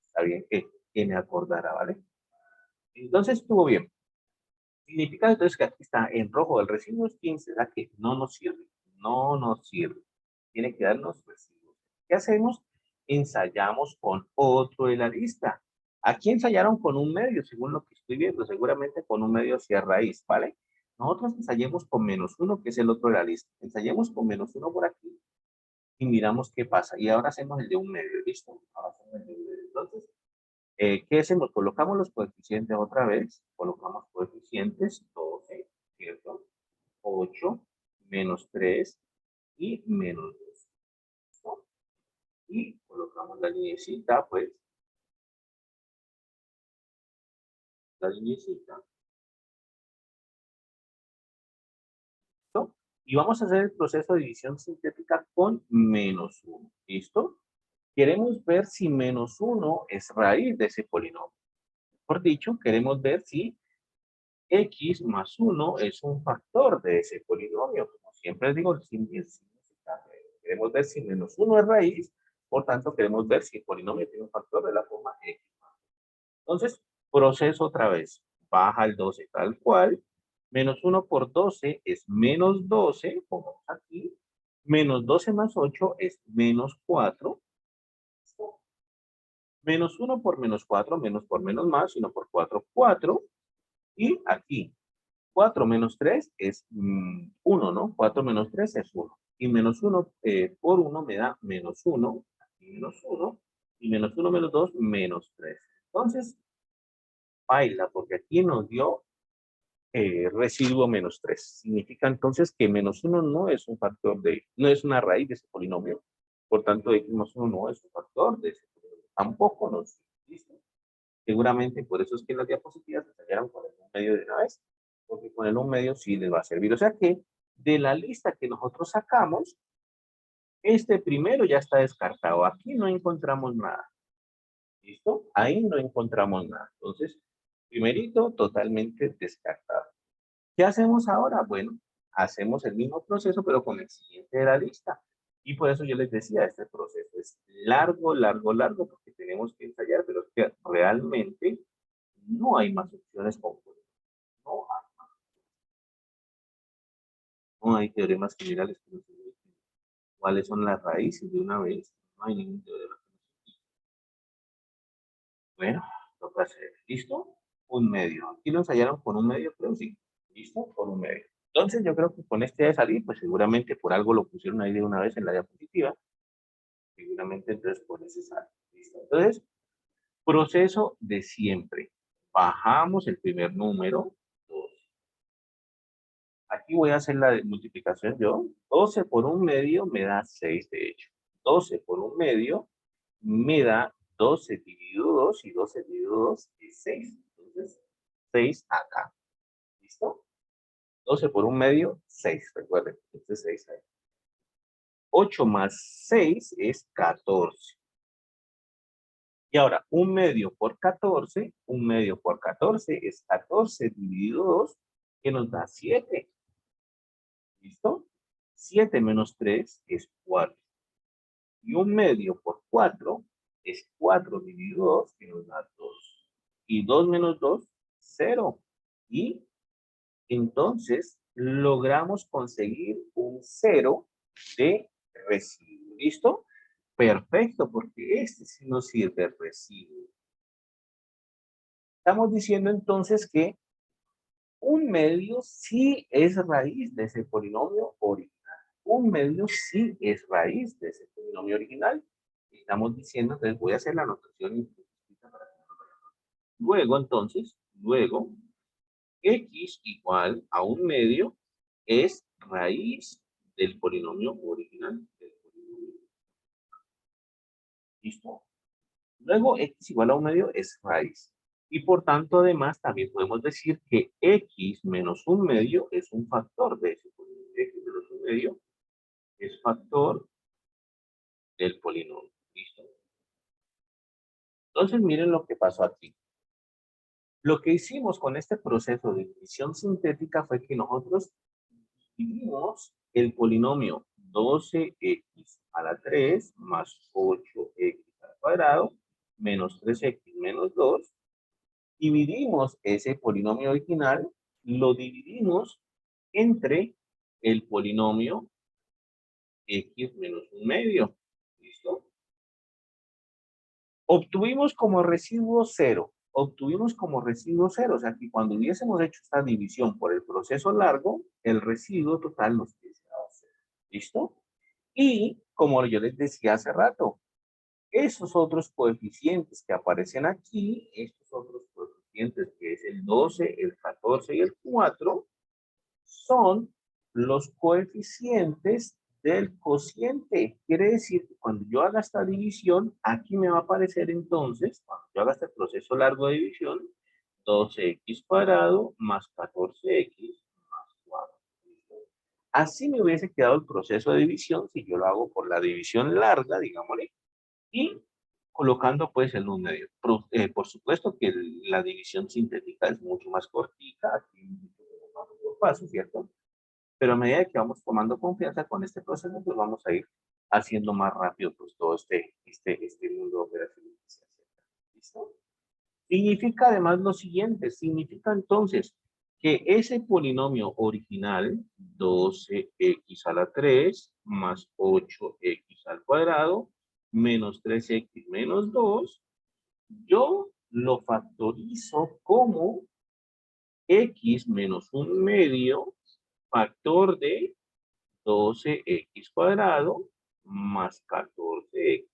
[SPEAKER 1] está bien que me acordara, ¿vale? Entonces estuvo bien. Significa entonces que aquí está en rojo el residuo es 15, ¿verdad? Que no nos sirve, no nos sirve. Tiene que darnos residuos. ¿Qué hacemos? Ensayamos con otro de la lista. Aquí ensayaron con un medio, según lo que estoy viendo, seguramente con un medio hacia raíz, ¿vale? Nosotros ensayemos con -1, que es el otro de la lista. Ensayemos con -1 por aquí y miramos qué pasa. Y ahora hacemos el de un medio, ¿listo? Ahora hacemos el de un medio. Entonces, ¿qué hacemos? Colocamos los coeficientes otra vez. Colocamos coeficientes 12, ¿cierto? 8, menos 3 y menos 2. ¿No? Y colocamos la linecita, pues, la linecita. ¿No? Y vamos a hacer el proceso de división sintética con -1. ¿Listo? Queremos ver si -1 es raíz de ese polinomio. Por dicho, queremos ver si x más 1 es un factor de ese polinomio. Como siempre digo, queremos ver si -1 es raíz, por tanto queremos ver si el polinomio tiene un factor de la forma x. Entonces, proceso otra vez. Baja el 12 tal cual. -1 por 12 es -12, pongamos aquí. -12 más 8 es -4. -1 por -4, menos por menos más, sino por 4, 4. Y aquí, 4 menos 3 es 1, ¿no? 4 menos 3 es 1. Y -1 por 1 me da -1, aquí -1, y -1 menos 2, -3. Entonces, baila, porque aquí nos dio residuo -3. Significa entonces que -1 no es un factor no es una raíz de ese polinomio. Por tanto, x más 1 no es un factor de ese polinomio. Tampoco nos dice. Seguramente por eso es que las diapositivas se tallaron con el 1 medio de una vez, porque con el 1 medio sí les va a servir. O sea que de la lista que nosotros sacamos, este primero ya está descartado. Aquí no encontramos nada. ¿Listo? Ahí no encontramos nada. Entonces, primerito, totalmente descartado. ¿Qué hacemos ahora? Bueno, hacemos el mismo proceso, pero con el siguiente de la lista. Y por eso yo les decía, este proceso es largo, largo, largo, porque tenemos que ensayar, pero es que realmente no hay más opciones compuestas. No hay, no hay teoremas generales que nos indiquen cuáles son las raíces de una vez. No hay ningún teorema que nos indique. Bueno, toca hacer. ¿Listo? Un medio. Aquí lo ensayaron con un medio, creo, sí. ¿Listo? Con un medio. Entonces yo creo que con este de salir, pues seguramente por algo lo pusieron ahí de una vez en la diapositiva. Seguramente entonces por ese sale. ¿Listo? Entonces, proceso de siempre. Bajamos el primer número, 2. Aquí voy a hacer la multiplicación yo. 12 por un medio me da 6, de hecho. 12 por un medio me da 12 dividido 2 y 12 dividido 2 es 6. Entonces, 6 acá. ¿Listo? 12 por un medio, 6. Recuerden, este es 6 ahí. 8 más 6 es 14. Y ahora, un medio por 14 es 14 dividido 2, que nos da 7. ¿Listo? 7 menos 3 es 4. Y 1/2 por 4 es 4 dividido 2, que nos da 2. Y 2 menos 2, 0. Y entonces logramos conseguir un 0 de residuo. ¿Listo? Perfecto, porque este sí nos sirve el residuo. Estamos diciendo entonces que 1/2 sí es raíz de ese polinomio original. 1/2 sí es raíz de ese polinomio original. Estamos diciendo, entonces voy a hacer la anotación. Luego, entonces, x igual a 1/2 es raíz del polinomio original. ¿Listo? Luego, x igual a 1/2 es raíz. Y por tanto, además, también podemos decir que x menos 1/2 es un factor de ese polinomio. X menos 1/2 es factor del polinomio. ¿Listo? Entonces, miren lo que pasó aquí. Lo que hicimos con este proceso de división sintética fue que nosotros dividimos el polinomio 12x a la 3 más 8x al cuadrado menos 3x menos 2. Dividimos ese polinomio original, lo dividimos entre el polinomio x menos 1/2. ¿Listo? Obtuvimos como residuo 0. Obtuvimos como residuo 0. O sea que cuando hubiésemos hecho esta división por el proceso largo, el residuo total nos hubiese dado 0. ¿Listo? Y como yo les decía hace rato, esos otros coeficientes que aparecen aquí, estos otros coeficientes que es el 12, el 14 y el 4, son los coeficientes del cociente. Quiere decir que cuando yo haga esta división, aquí me va a aparecer entonces, cuando yo haga este proceso largo de división, 12x cuadrado más 14x más 4. Así me hubiese quedado el proceso de división si yo lo hago por la división larga, digámosle, y colocando pues el 1/2. Por supuesto que la división sintética es mucho más cortita, aquí paso por paso, ¿cierto? Pero a medida que vamos tomando confianza con este proceso, pues vamos a ir haciendo más rápido pues todo este mundo operativo. ¿Listo? Significa además lo siguiente, significa entonces que ese polinomio original, 12x a la 3 más 8x al cuadrado menos 3x menos 2, yo lo factorizo como x menos 1/2 factor de 12x cuadrado más 14x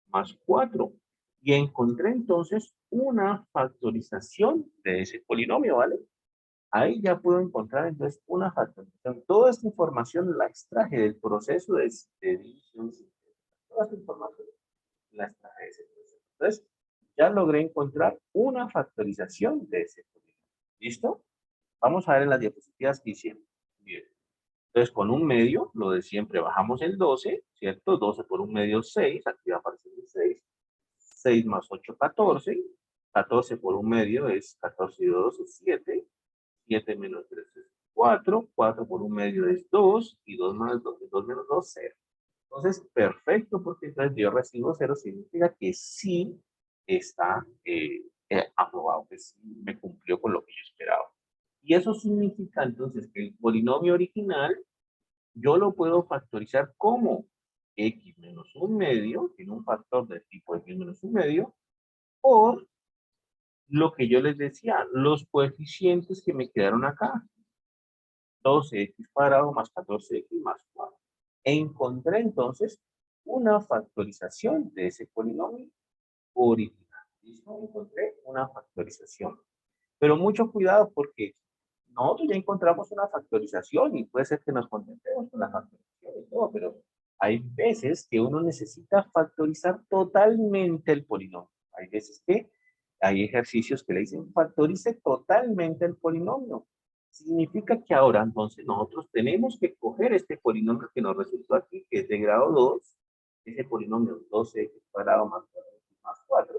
[SPEAKER 1] más 4. Y encontré entonces una factorización de ese polinomio, ¿vale? Ahí ya puedo encontrar entonces una factorización. Toda esta información la extraje del proceso de división. Toda esta información la extraje de ese proceso. Entonces, ya logré encontrar una factorización de ese polinomio. ¿Listo? Vamos a ver en las diapositivas que hicieron. Bien. Entonces, con 1/2, lo de siempre, bajamos el 12, ¿cierto? 12 por 1/2, 6. Aquí va a aparecer el 6. 6 más 8, 14. 14 por 1/2 es 14 y 2 es 7. 7 menos 3 es 4. 4 por 1/2 es 2. Y 2 más 2, 2 menos 2, 0. Entonces, perfecto, porque entonces yo recibo 0, significa que sí está aprobado, que sí me cumplió con lo que yo esperaba. Y eso significa entonces que el polinomio original yo lo puedo factorizar como x menos 1/2, tiene un factor del tipo x menos 1/2, por lo que yo les decía, los coeficientes que me quedaron acá. 12x cuadrado más 14x más 4. Encontré entonces una factorización de ese polinomio original. ¿Listo? Encontré una factorización. Pero mucho cuidado porque nosotros ya encontramos una factorización y puede ser que nos contentemos con la factorización y todo, pero hay veces que uno necesita factorizar totalmente el polinomio. Hay veces que hay ejercicios que le dicen factorice totalmente el polinomio. Significa que ahora entonces nosotros tenemos que coger este polinomio que nos resultó aquí, que es de grado 2, ese polinomio 12x cuadrado más 4x más 4,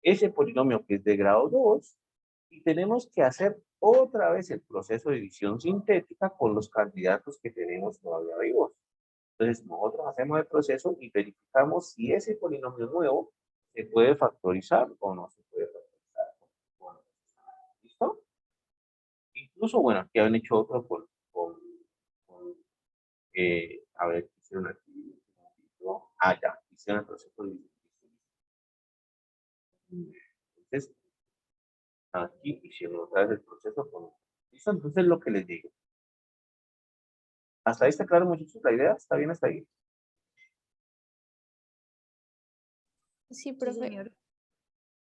[SPEAKER 1] ese polinomio que es de grado 2, y tenemos que hacer otra vez el proceso de división sintética con los candidatos que tenemos todavía vivos. Entonces, nosotros hacemos el proceso y verificamos si ese polinomio nuevo se puede factorizar o no se puede factorizar. Bueno, ¿listo? Incluso, bueno, aquí han hecho otro con a ver, hicieron aquí. Ah, ya, hicieron el proceso de división. Entonces, aquí hicieron otra vez el proceso con... ¿Listo? Entonces, lo que les digo. ¿Hasta ahí está claro, muchachos? ¿La idea está bien hasta ahí?
[SPEAKER 2] Sí,
[SPEAKER 3] Sí,
[SPEAKER 2] profe.
[SPEAKER 3] señor.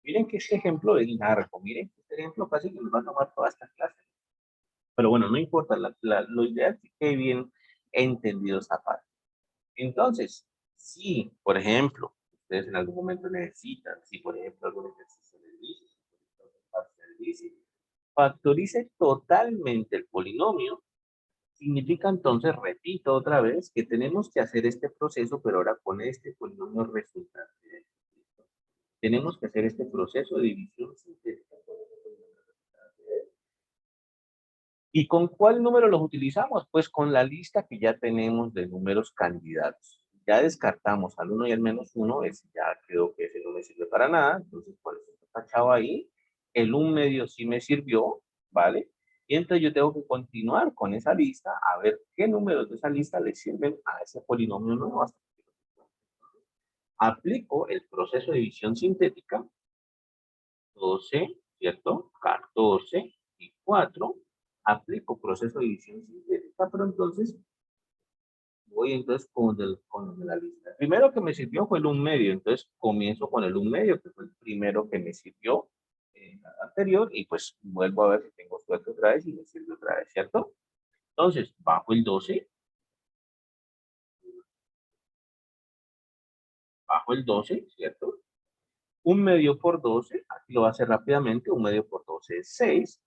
[SPEAKER 1] Miren que este ejemplo es largo. Miren que este ejemplo casi que nos va a tomar toda esta clase. Pero bueno, no importa. Lo ideal es que quede bien entendido esa parte. Entonces, si, por ejemplo, ustedes en algún momento necesitan, si por ejemplo algún ejercicio les dice, factorice totalmente el polinomio, significa entonces, repito otra vez, que tenemos que hacer este proceso, pero ahora con este polinomio resultante. Tenemos que hacer este proceso de división sintética. ¿Y con cuál número los utilizamos? Pues con la lista que ya tenemos de números candidatos. Ya descartamos al 1 y al -1, ese ya quedó que ese no me sirve para nada, entonces por eso está tachado ahí. El 1/2 sí me sirvió, ¿vale? Y entonces yo tengo que continuar con esa lista a ver qué números de esa lista le sirven a ese polinomio nuevo. Aplico el proceso de división sintética, 12, ¿cierto? 14 y 4. Aplico proceso de división sintética, pero entonces voy entonces con la lista. El primero que me sirvió fue el 1/2, entonces comienzo con el 1/2, que fue el primero que me sirvió en la anterior, y pues vuelvo a ver si tengo suerte otra vez y me sirve otra vez, ¿cierto? Entonces, bajo el 12, ¿cierto? 1/2 por 12, aquí lo voy a hacer rápidamente, 1/2 por 12 es 6,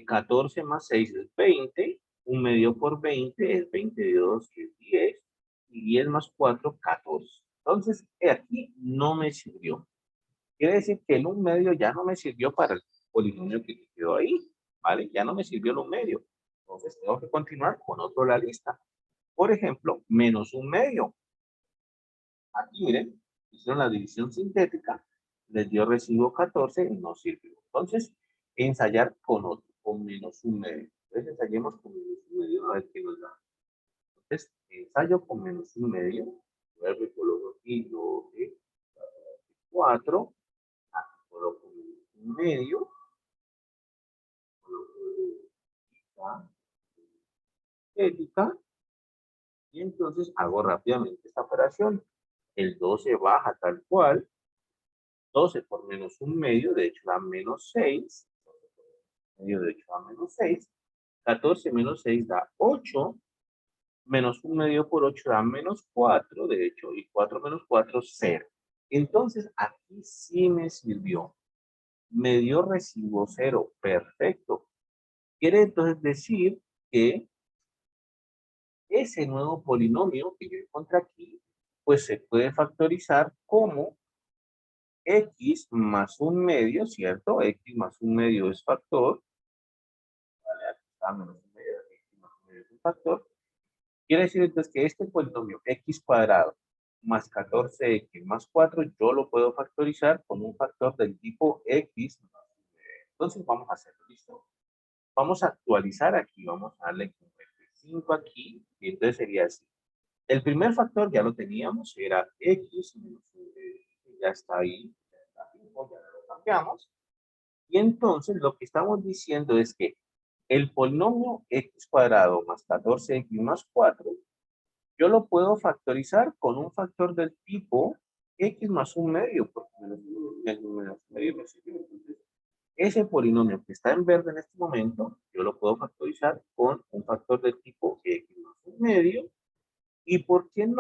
[SPEAKER 1] 14 más 6 es 20, 1/2 por 20 es 22, que es 10, y 10 más 4, 14. Entonces, aquí no me sirvió. Quiere decir que el 1/2 ya no me sirvió para el polinomio que quedó ahí, ¿vale? Ya no me sirvió el 1/2. Entonces, tengo que continuar con otro de la lista. Por ejemplo, -1/2. Aquí, miren, hicieron la división sintética, les dio residuo 14 y no sirvió. Entonces, ensayar con otro, con -1/2. Entonces, ensayemos con -1/2 a ver qué nos da. Entonces, ensayo con -1/2. Vuelvo y coloco aquí 12, 4. Aquí coloco -1/2. Coloco sintética. Y entonces hago rápidamente esta operación. El 12 baja tal cual. 12 por -1/2, de hecho da -6. Medio de hecho da -6. 14 menos 6 da 8. -1/2 por 8 da -4, de hecho, y 4 menos 4, 0. Entonces, aquí sí me sirvió. Me dio residuo 0. Perfecto. Quiere entonces decir que ese nuevo polinomio que yo encontré aquí, pues se puede factorizar como x más 1/2, ¿cierto? X más 1/2 es factor. Vale, aquí está menos 1/2, x más 1/2 es un factor. Quiere decir entonces que este polinomio x cuadrado más 14x más 4, yo lo puedo factorizar con un factor del tipo x más 1/2. Entonces vamos a hacerlo, ¿listo? Vamos a actualizar aquí, vamos a darle 5 aquí, y entonces sería así. El primer factor ya lo teníamos, era x menos 1/2, ya está ahí, ya está fijo, ya lo cambiamos. Y entonces lo que estamos diciendo es que el polinomio x cuadrado más 14x más 4, yo lo puedo factorizar con un factor del tipo x más 1/2, porque menos 1/2 me sirve. Entonces, ese polinomio que está en verde en este momento, yo lo puedo factorizar con un factor del tipo x más 1/2. ¿Y por quién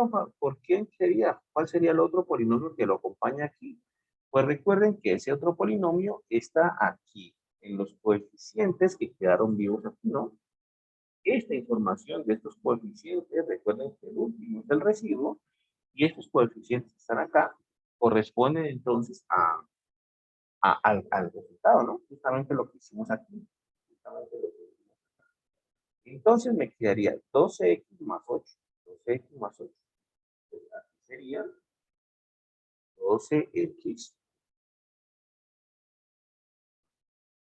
[SPEAKER 1] sería? ¿Cuál sería el otro polinomio que lo acompaña aquí? Pues recuerden que ese otro polinomio está aquí, en los coeficientes que quedaron vivos aquí, ¿no? Esta información de estos coeficientes, recuerden que el último es el residuo, y estos coeficientes que están acá corresponden entonces al resultado, ¿no? Justamente lo que hicimos aquí. Entonces me quedaría 12x más 8. 12x más 8. Entonces, aquí sería 12x.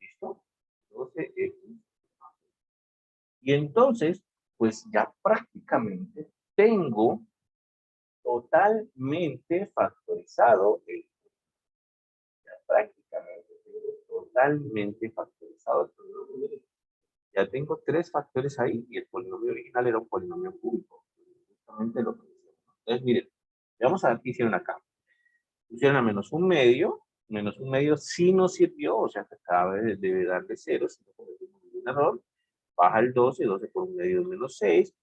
[SPEAKER 1] ¿Listo? 12x. Y entonces, pues ya prácticamente tengo totalmente factorizado prácticamente tengo totalmente factorizado el polinomio. Ya tengo tres factores ahí y el polinomio original era un polinomio cúbico. Justamente lo que hicieron. Entonces, miren, vamos a ver qué hicieron acá. Pusieron a menos un medio sí nos sirvió, o sea que acá debe darle 0, si no cometimos ningún error. Baja el 12, 12 por un medio es menos 6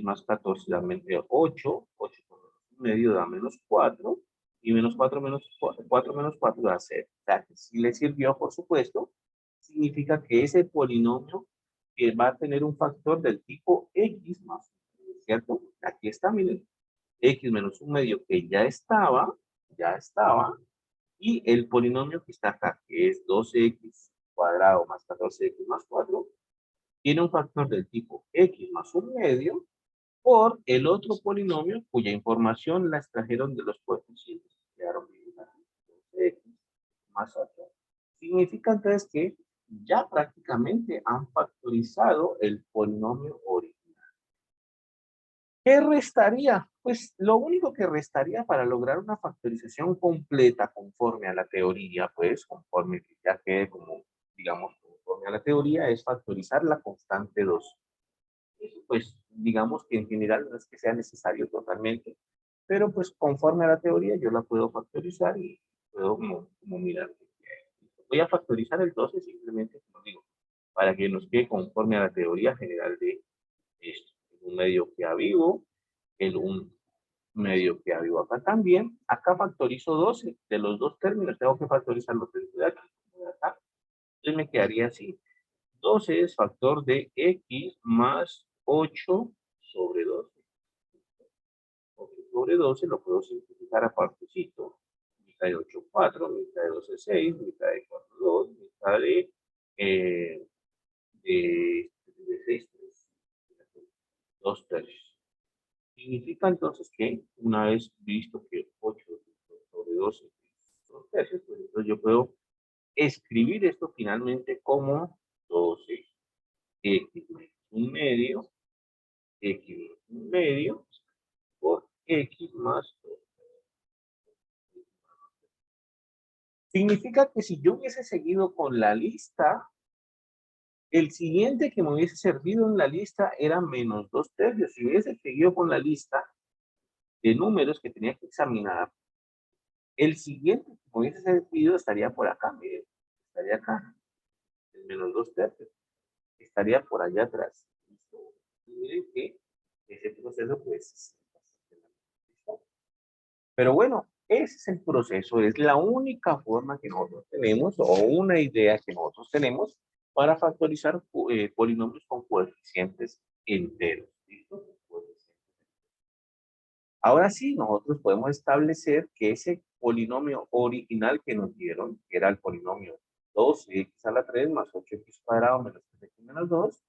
[SPEAKER 1] más 14 da 8, 8 por un medio da menos 4, y menos 4 menos 4 menos 4 da 0. O sea, que si le sirvió, por supuesto, significa que ese polinomio que va a tener un factor del tipo x más, ¿cierto? Aquí está, miren, x menos un medio que ya estaba, y el polinomio que está acá, que es 12x cuadrado más 14x más 4, tiene un factor del tipo x más un medio por el otro polinomio cuya información la extrajeron de los coeficientes. Quedaron bien aquí. X más 8. Significa entonces que ya prácticamente han factorizado el polinomio original. ¿Qué restaría? Pues lo único que restaría para lograr una factorización completa conforme a la teoría, pues conforme que ya quede como, digamos, conforme a la teoría, es factorizar la constante 2. Pues digamos que en general no es que sea necesario totalmente, pero pues conforme a la teoría yo la puedo factorizar y puedo como mirar. Voy a factorizar el 12 simplemente, como digo, para que nos quede conforme a la teoría general de esto. Un medio que a vivo, un medio que a vivo acá también. Acá factorizo 12 de los dos términos, tengo que factorizar los de acá. Entonces me quedaría así. 12 es factor de x más 8 sobre 12. 8 sobre 12 lo puedo simplificar a partecito. Mitad de 8, 4, mitad de 12, 6, mitad de 4, 2, mitad de 6, 3. 2 tercios. Significa entonces que una vez visto que 8 sobre 12 es 2 tercios, pues entonces yo puedo escribir esto finalmente como 12 x menos un medio, x menos un medio, por x más 2. Significa que si yo hubiese seguido con la lista, el siguiente que me hubiese servido en la lista era menos 2 tercios. Si hubiese seguido con la lista de números que tenía que examinar, el siguiente que me hubiese servido estaría por acá, miren, estaría acá, el menos 2 tercios, estaría por allá atrás. Y miren que ese proceso pues pero bueno, ese es el proceso, es la única forma que nosotros tenemos o una idea que nosotros tenemos para factorizar polinomios con coeficientes enteros. ¿Listo? Ahora sí, nosotros podemos establecer que ese polinomio original que nos dieron, que era el polinomio 2x a la 3 más 8x cuadrado menos 3x menos 2,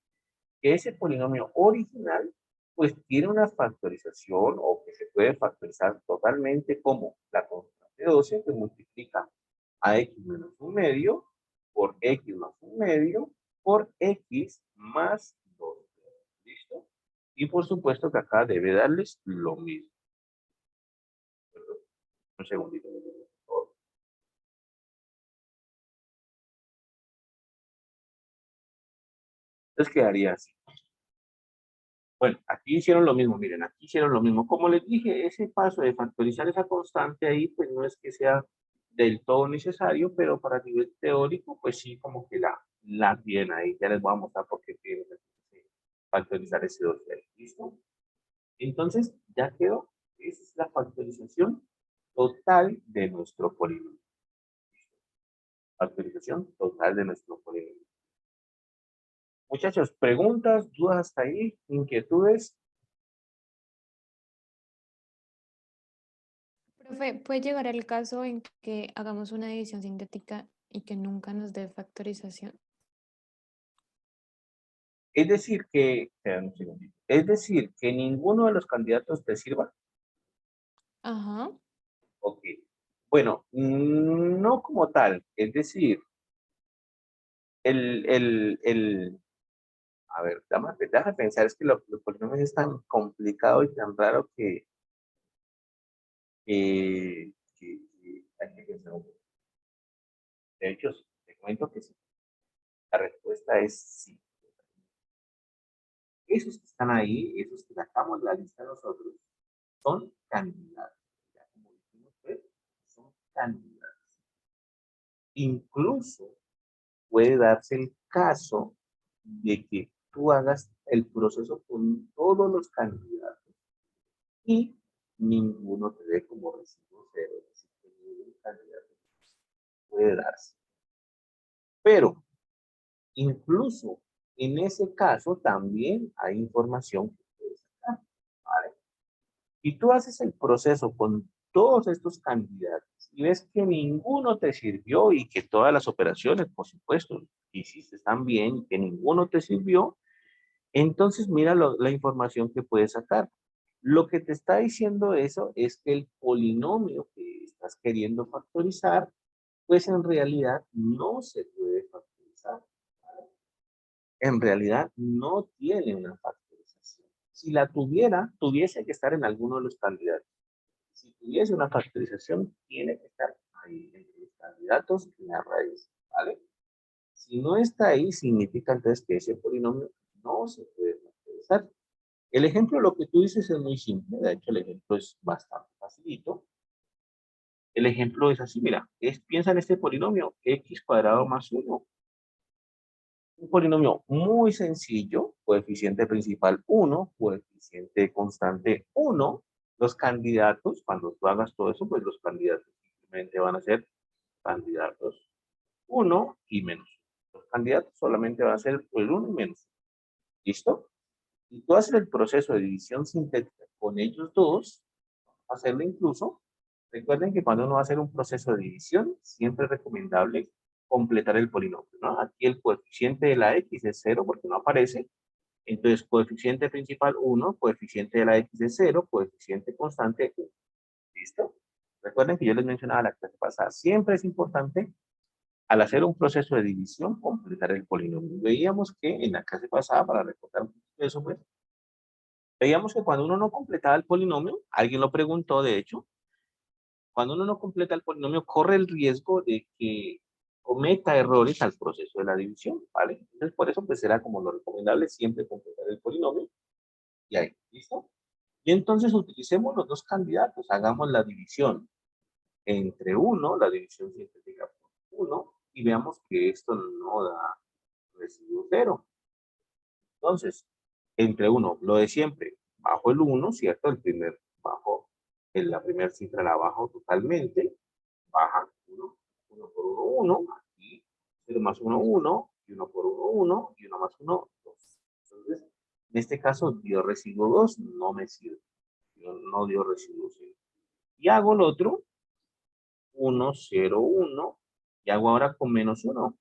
[SPEAKER 1] que ese polinomio original pues tiene una factorización o que se puede factorizar totalmente como la constante 12 que multiplica a x menos un medio por x más un medio por x más 2. ¿Listo? Y por supuesto que acá debe darles lo mismo. Un segundito. Entonces quedaría así. Bueno, aquí hicieron lo mismo, miren, aquí hicieron lo mismo. Como les dije, ese paso de factorizar esa constante ahí, pues no es que sea del todo necesario, pero para nivel teórico, pues sí, como que la tienen ahí. Ya les voy a mostrar por qué tienen que factorizar ese 2. ¿Listo? Entonces, ya quedó. Esa es la factorización total de nuestro polinomio. Factorización total de nuestro polinomio. Muchachos, preguntas, dudas hasta ahí, inquietudes.
[SPEAKER 2] Profe, ¿puede llegar el caso en que hagamos una división sintética y que nunca nos dé factorización?
[SPEAKER 1] Es decir que, espera un segundito. Es decir que ninguno de los candidatos te sirva.
[SPEAKER 2] Ajá.
[SPEAKER 1] Ok. Bueno, no como tal. Es decir, a ver, déjame pensar, es que los polinomios es tan complicado y tan raro que hay que pensar un poco. De hecho, te comento que sí. La respuesta es sí. Esos que están ahí, esos que sacamos la lista nosotros, son candidatos. Ya como dijimos, pues, son candidatos. Incluso puede darse el caso de que tú hagas el proceso con todos los candidatos y ninguno te dé como recibo cero. Es decir, que ningún candidato puede darse. Pero incluso en ese caso también hay información que puedes sacar, ¿vale? Y tú haces el proceso con todos estos candidatos y ves que ninguno te sirvió y que todas las operaciones, por supuesto, que hiciste están bien y que ninguno te sirvió, entonces mira la información que puedes sacar. Lo que te está diciendo eso es que el polinomio que estás queriendo factorizar, pues en realidad no se puede factorizar, ¿vale? En realidad no tiene una factorización. Si la tuviera, tuviese que estar en alguno de los candidatos. Si tuviese una factorización, tiene que estar ahí entre los candidatos en la raíz, ¿vale? Si no está ahí, significa entonces que ese polinomio no se puede factorizar. El ejemplo, lo que tú dices es muy simple, de hecho el ejemplo es bastante facilito. El ejemplo es así, mira, piensa en este polinomio, x cuadrado más 1. Un polinomio muy sencillo, coeficiente principal 1, coeficiente constante 1. Los candidatos, cuando tú hagas todo eso, pues los candidatos simplemente van a ser candidatos 1 y menos 1. Los candidatos solamente van a ser el 1 y menos 1. ¿Listo? Y tú haces el proceso de división sintética con ellos dos, hacerlo incluso. Recuerden que cuando uno va a hacer un proceso de división, siempre es recomendable completar el polinomio, ¿no? Aquí el coeficiente de la x es 0 porque no aparece. Entonces, coeficiente principal 1, coeficiente de la x es 0, coeficiente constante 1. ¿Listo? Recuerden que yo les mencionaba la clase pasada, siempre es importante al hacer un proceso de división completar el polinomio. Veíamos que en la clase pasada, para recordar un poquito de eso, pues, veíamos que cuando uno no completaba el polinomio, alguien lo preguntó, de hecho, cuando uno no completa el polinomio, corre el riesgo de que cometa errores al proceso de la división, ¿vale? Entonces, por eso, pues, será como lo recomendable siempre completar el polinomio. Y ahí, ¿listo? Y entonces utilicemos los dos candidatos, hagamos la división entre 1, la división sintética por 1, y veamos que esto no da residuo 0. Entonces, entre 1, lo de siempre, bajo el 1, ¿cierto? El primer, bajo, en la primera cifra la bajo totalmente, baja 1, 1 por 1, 1, aquí 0 más 1, 1, y 1 por 1, 1, y 1 más 1, 2. Entonces, en este caso dio residuo 2, no me sirve, no dio residuo 0. Y hago el otro, 1, 0, 1, y hago ahora con menos 1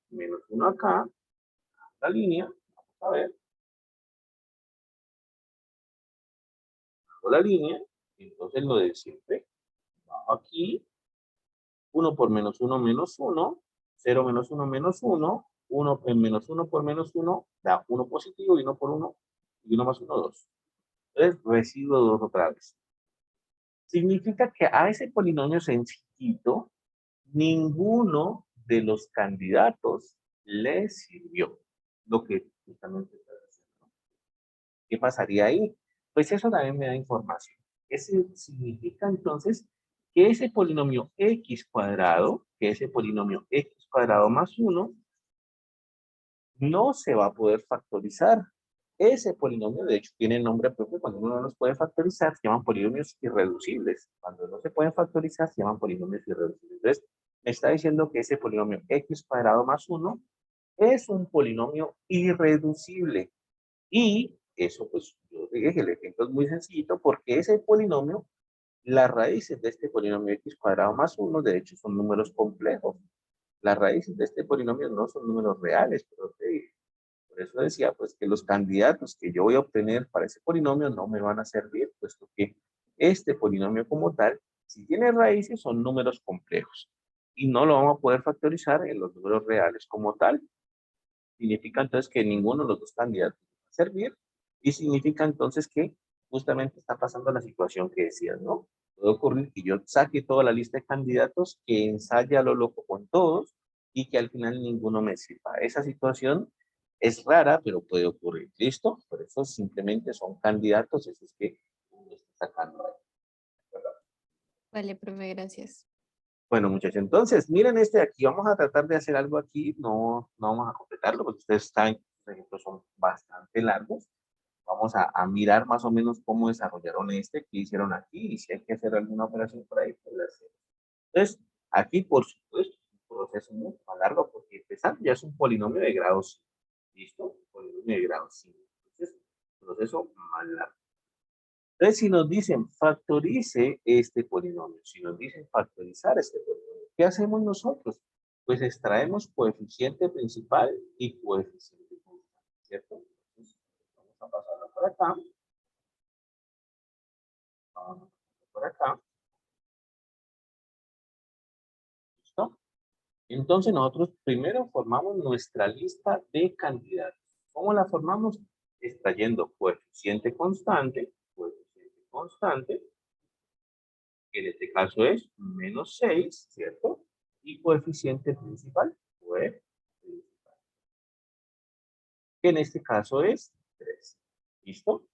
[SPEAKER 1] acá, la línea, vamos a ver, hago la línea, entonces lo de siempre, bajo aquí, 1 por menos 1, menos 1, 0 menos 1, menos 1, 1 en menos 1 por menos 1, da 1 positivo y 1 por 1, y 1 más 1, 2. Entonces, residuo 2 otra vez. Significa que a ese polinomio sencillito, ninguno de los candidatos le sirvió lo que justamente está diciendo. ¿Qué pasaría ahí? Pues eso también me da información. Eso significa entonces que ese polinomio x cuadrado, que ese polinomio x cuadrado más 1, no se va a poder factorizar. Ese polinomio, de hecho, tiene nombre propio. Cuando uno no los puede factorizar, se llaman polinomios irreducibles. Cuando no se pueden factorizar, se llaman polinomios irreducibles. Entonces, me está diciendo que ese polinomio x cuadrado más 1 es un polinomio irreducible. Y eso, pues, yo dije, el ejemplo es muy sencillito porque ese polinomio, las raíces de este polinomio x cuadrado más 1, de hecho, son números complejos. Las raíces de este polinomio no son números reales, pero Por eso decía, pues, que los candidatos que yo voy a obtener para ese polinomio no me van a servir, puesto que este polinomio como tal, si tiene raíces, son números complejos. Y no lo vamos a poder factorizar en los números reales como tal. Significa entonces que ninguno de los dos candidatos va a servir. Y significa entonces que justamente está pasando la situación que decías, ¿no? Puede ocurrir que yo saque toda la lista de candidatos, que ensaye a lo loco con todos y que al final ninguno me sirva. Esa situación es rara, pero puede ocurrir. ¿Listo? Por eso simplemente son candidatos esos que uno está sacando ahí. ¿Verdad?
[SPEAKER 2] Vale, profe, gracias.
[SPEAKER 1] Bueno, muchachos, entonces, miren este de aquí. Vamos a tratar de hacer algo aquí. No vamos a completarlo porque ustedes saben que los ejemplos son bastante largos. Vamos a mirar más o menos cómo desarrollaron este, qué hicieron aquí y si hay que hacer alguna operación por ahí, pues la hacemos. Entonces, aquí, por supuesto, es un proceso mucho más largo porque empezar ya es un polinomio de grado 5. ¿Listo? Polinomio de grado 5. Entonces, proceso más largo. Entonces, si nos dicen factorice este polinomio, si nos dicen factorizar este polinomio, ¿qué hacemos nosotros? Pues extraemos coeficiente principal y coeficiente constante, ¿cierto? Entonces, vamos a pasarlo por acá. Vamos a pasarlo por acá. ¿Listo? Entonces, nosotros primero formamos nuestra lista de candidatos. ¿Cómo la formamos? Extrayendo coeficiente constante, que en este caso es menos 6, ¿cierto? Y coeficiente principal, pues, principal, que en este caso es 3. ¿Listo?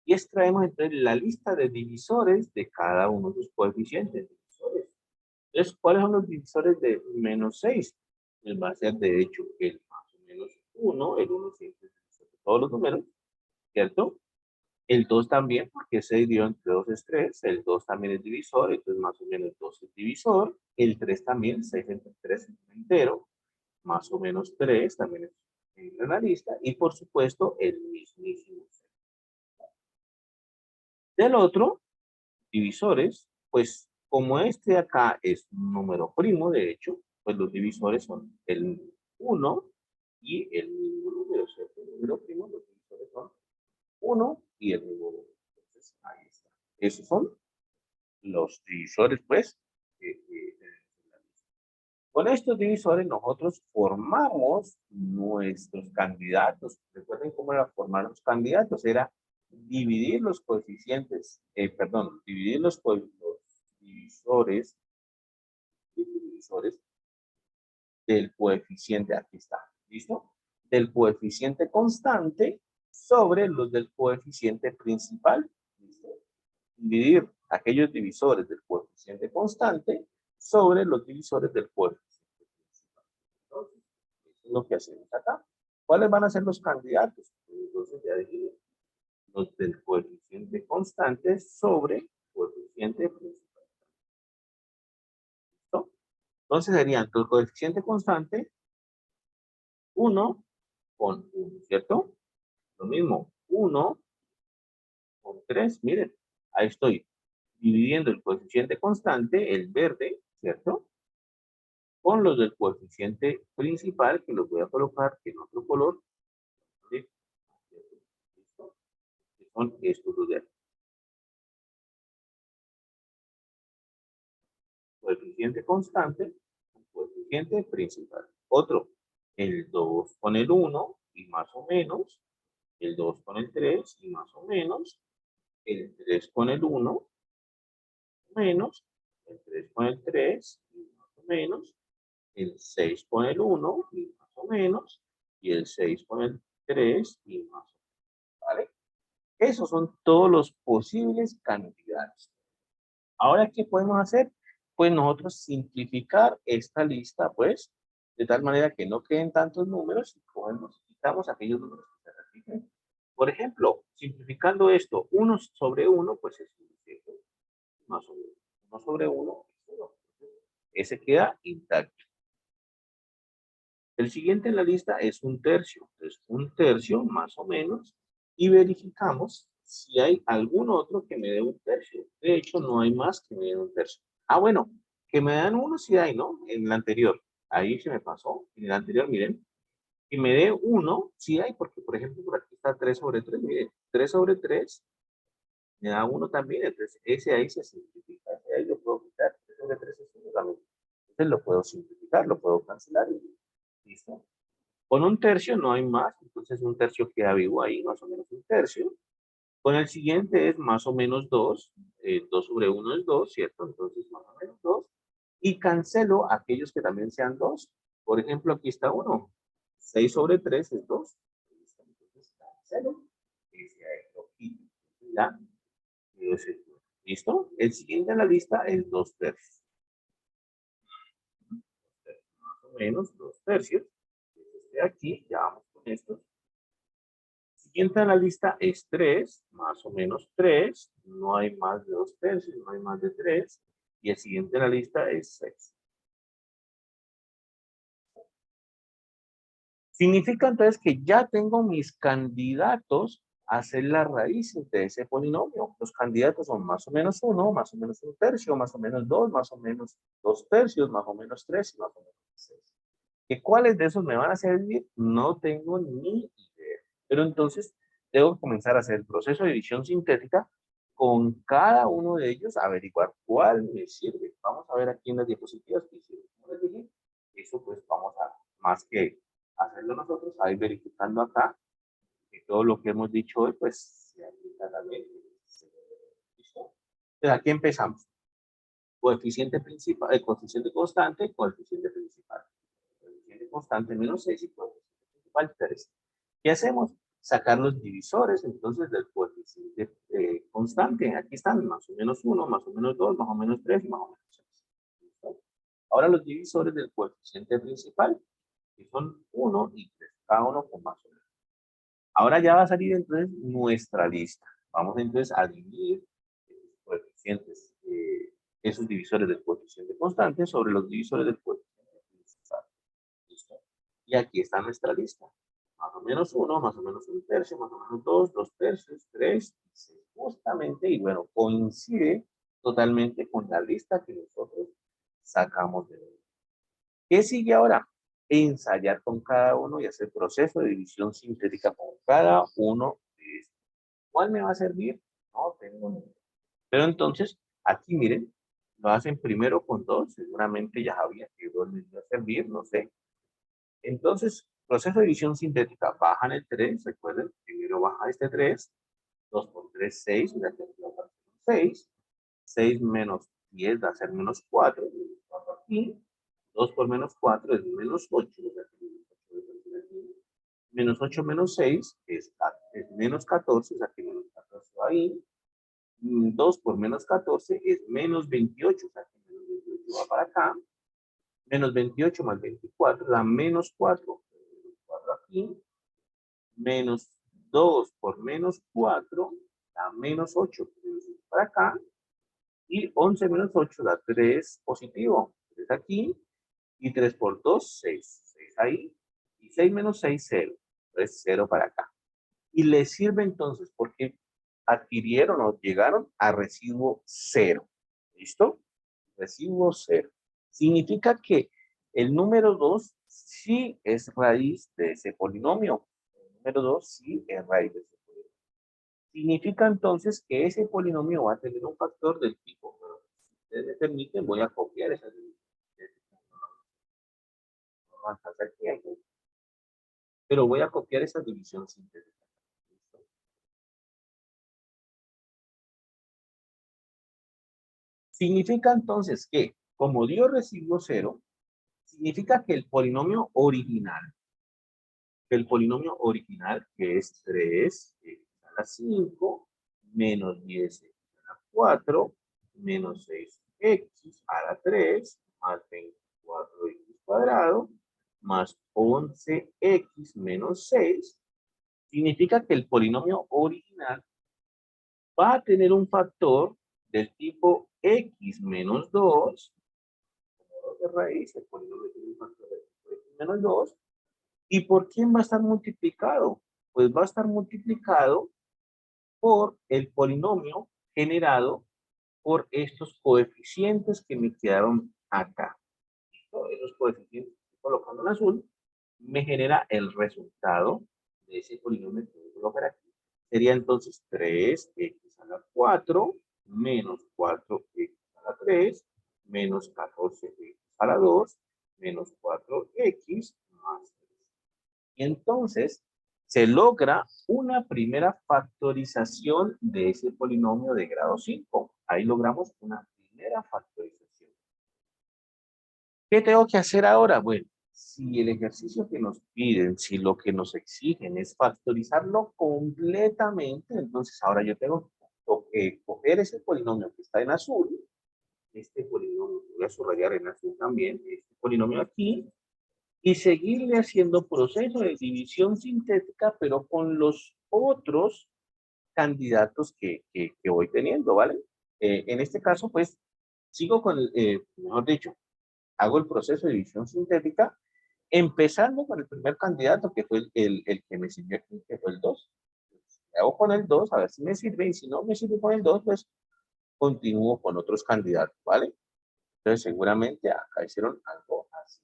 [SPEAKER 1] Y extraemos entonces la lista de divisores de cada uno de los coeficientes divisores. Entonces, ¿cuáles son los divisores de menos 6? Pues va a ser, de hecho, el más o menos 1, el 1 siempre es todos los números, ¿cierto? El 2 también, porque se dividió entre 2 es 3. El 2 también es divisor, entonces más o menos 2 es divisor. El 3 también, 6 entre 3 es un entero. Más o menos 3 también es en la lista. Y por supuesto, el mismísimo 6. Del otro, divisores, pues como este de acá es un número primo, de hecho, pues los divisores son el 1 y el mismo número, ¿cierto? El número primo, los divisores son 1 y el mismo número. Entonces, ahí está. Esos son los divisores, pues, con estos divisores nosotros formamos nuestros candidatos. Recuerden cómo era formar los candidatos, era dividir los coeficientes, dividir los divisores, divisores del coeficiente, aquí está, ¿listo? Del coeficiente constante sobre los del coeficiente principal, ¿listo? Dividir aquellos divisores del coeficiente constante sobre los divisores del coeficiente principal. Entonces, eso es lo que hacemos acá. ¿Cuáles van a ser los candidatos? Entonces ya dijimos, los del coeficiente constante sobre coeficiente principal. ¿Listo? Entonces serían el coeficiente constante 1 con 1, ¿cierto? Lo mismo, 1 con 3, miren, ahí estoy dividiendo el coeficiente constante, el verde, ¿cierto? Con los del coeficiente principal, que los voy a colocar en otro color, ¿sí? ¿Listo? Que son estos dos de aquí. Coeficiente constante, coeficiente principal. Otro, el 2 con el 1 y más o menos, el 2 con el 3 y más o menos, el 3 con el 1 menos, el 3 con el 3 y más o menos, el 6 con el 1 y más o menos, y el 6 con el 3 y más o menos, ¿vale? Esos son todos los posibles candidatos. Ahora, ¿qué podemos hacer? Pues nosotros simplificar esta lista, pues, de tal manera que no queden tantos números y cogemos, quitamos aquellos números que se repiten. Por ejemplo, simplificando esto, 1 sobre 1, pues es 1, ¿cierto? Más o menos. 1 sobre 1 es 1. Ese queda intacto. El siguiente en la lista es un tercio. Entonces, un tercio más o menos. Y verificamos si hay algún otro que me dé un tercio. De hecho, no hay más que me dé un tercio. Ah, bueno, que me dan uno sí hay, ¿no? En el anterior. Ahí se me pasó. En el anterior, miren. que me dé 1, sí hay, porque por ejemplo por aquí está 3 sobre 3, mire, 3 sobre 3 me da 1 también, entonces ese ahí se simplifica, ese ahí lo puedo quitar, 3 sobre 3 es 1 también, entonces lo puedo simplificar, lo puedo cancelar y listo. Con un tercio no hay más, entonces un tercio queda vivo ahí, más o menos un tercio. Con el siguiente es más o menos 2, 2 sobre 1 es 2, ¿cierto? Entonces más o menos 2. Y cancelo aquellos que también sean 2. Por ejemplo, aquí está 1. 6 sobre 3 es 2. Entonces cancelo. Ese ahí lo quito. Ya. ¿Listo? El siguiente en la lista es 2 tercios. Más o menos 2 tercios. Este aquí, ya vamos con esto. Siguiente en la lista es 3, más o menos 3. No hay más de 2 tercios, no hay más de 3. Y el siguiente en la lista es 6. Significa entonces que ya tengo mis candidatos a hacer las raíces de ese polinomio. Los candidatos son más o menos 1, más o menos un tercio, más o menos 2, más o menos 2 tercios, más o menos 3 y más o menos 6. ¿Que cuáles de esos me van a servir? No tengo ni idea. Pero entonces tengo que comenzar a hacer el proceso de división sintética con cada uno de ellos, averiguar cuál me sirve. Vamos a ver aquí en las diapositivas qué sirve. Como les dije, eso pues vamos a, más que hacerlo nosotros, a ir verificando acá que todo lo que hemos dicho hoy pues se aplica también. ¿Listo? Entonces aquí empezamos. Coeficiente principal, coeficiente constante, coeficiente principal. Coeficiente constante menos 6 y coeficiente principal 3. ¿Qué hacemos? Sacar los divisores entonces del coeficiente constante. Aquí están más o menos 1, más o menos 2, más o menos 3 y más o menos 6. ¿Listo? Ahora los divisores del coeficiente principal, que son 1 y 3, cada uno con más o menos. Ahora ya va a salir entonces nuestra lista. Vamos entonces a dividir coeficientes, esos divisores del coeficiente constante sobre los divisores del coeficiente principal. ¿Listo? Y aquí está nuestra lista. Más o menos 1, más o menos un tercio, más o menos 2, 2 tercios, 3, justamente, y bueno, coincide totalmente con la lista que nosotros sacamos de él. ¿Qué sigue ahora? Ensayar con cada uno y hacer proceso de división sintética con cada uno de estos. ¿Cuál me va a servir? No tengo ni idea. Pero entonces, aquí miren, lo hacen primero con 2, seguramente ya sabía que 2 les iba a servir, no sé. Entonces, proceso de división sintética, bajan el 3, recuerden, primero baja este 3, 2 por 3, 6, mira que aquí va a 6, 6 menos 10 va a ser menos 4, menos 4 aquí, 2 por menos 4 es menos 8, menos 8 menos 6 es menos 14, o sea que menos 14 va ahí, 2 por menos 14 es menos 28, o sea que menos 28 va para acá, menos 28 más 24 da menos 4, menos 4 aquí, menos 2 por menos 4 da menos 8, menos 8 para acá, y 11 menos 8 da 3 positivo, 3 aquí, y 3 por 2, 6, 6 ahí, y 6 menos 6, 0, entonces 0 para acá. Y les sirve entonces porque adquirieron o llegaron a residuo 0, ¿listo? Residuo 0. Significa que el número 2 sí es raíz de ese polinomio. El número 2 sí es raíz de ese polinomio. Significa entonces que ese polinomio va a tener un factor del tipo, pero si ustedes me permiten, voy a copiar esa división. No va a alcanzar tiempo, pero voy a copiar esa división sintética. ¿Listo? Significa entonces que, como dio residuo 0, significa que el polinomio original, que es 3 a la 5, menos 10 a la 4, menos 6x a la 3, más 24x cuadrado, más 11x menos 6, significa que el polinomio original va a tener un factor del tipo x menos 2, como 2 de raíz, el polinomio tiene un factor del tipo x menos 2, ¿y por quién va a estar multiplicado? Pues va a estar multiplicado por el polinomio generado por estos coeficientes que me quedaron acá. Esos coeficientes, colocando en azul, me genera el resultado de ese polinomio que voy a colocar aquí. Sería entonces 3x a la 4 menos 4x a la 3 menos 14x a la 2 menos 4x más 3. Y entonces se logra una primera factorización de ese polinomio de grado 5. Ahí logramos una primera factorización. ¿Qué tengo que hacer ahora? Bueno, si el ejercicio que nos piden, si lo que nos exigen es factorizarlo completamente, entonces ahora yo tengo que coger ese polinomio que está en azul, este polinomio, voy a subrayar en azul también, este polinomio aquí, y seguirle haciendo proceso de división sintética, pero con los otros candidatos que voy teniendo, ¿vale? En este caso, pues, sigo con, mejor dicho, hago el proceso de división sintética, empezando con el primer candidato, que fue el que me sirvió aquí, que fue el 2. Hago con el 2, a ver si me sirve, y si no me sirve con el 2, pues continúo con otros candidatos, ¿vale? Entonces, seguramente acá hicieron algo así.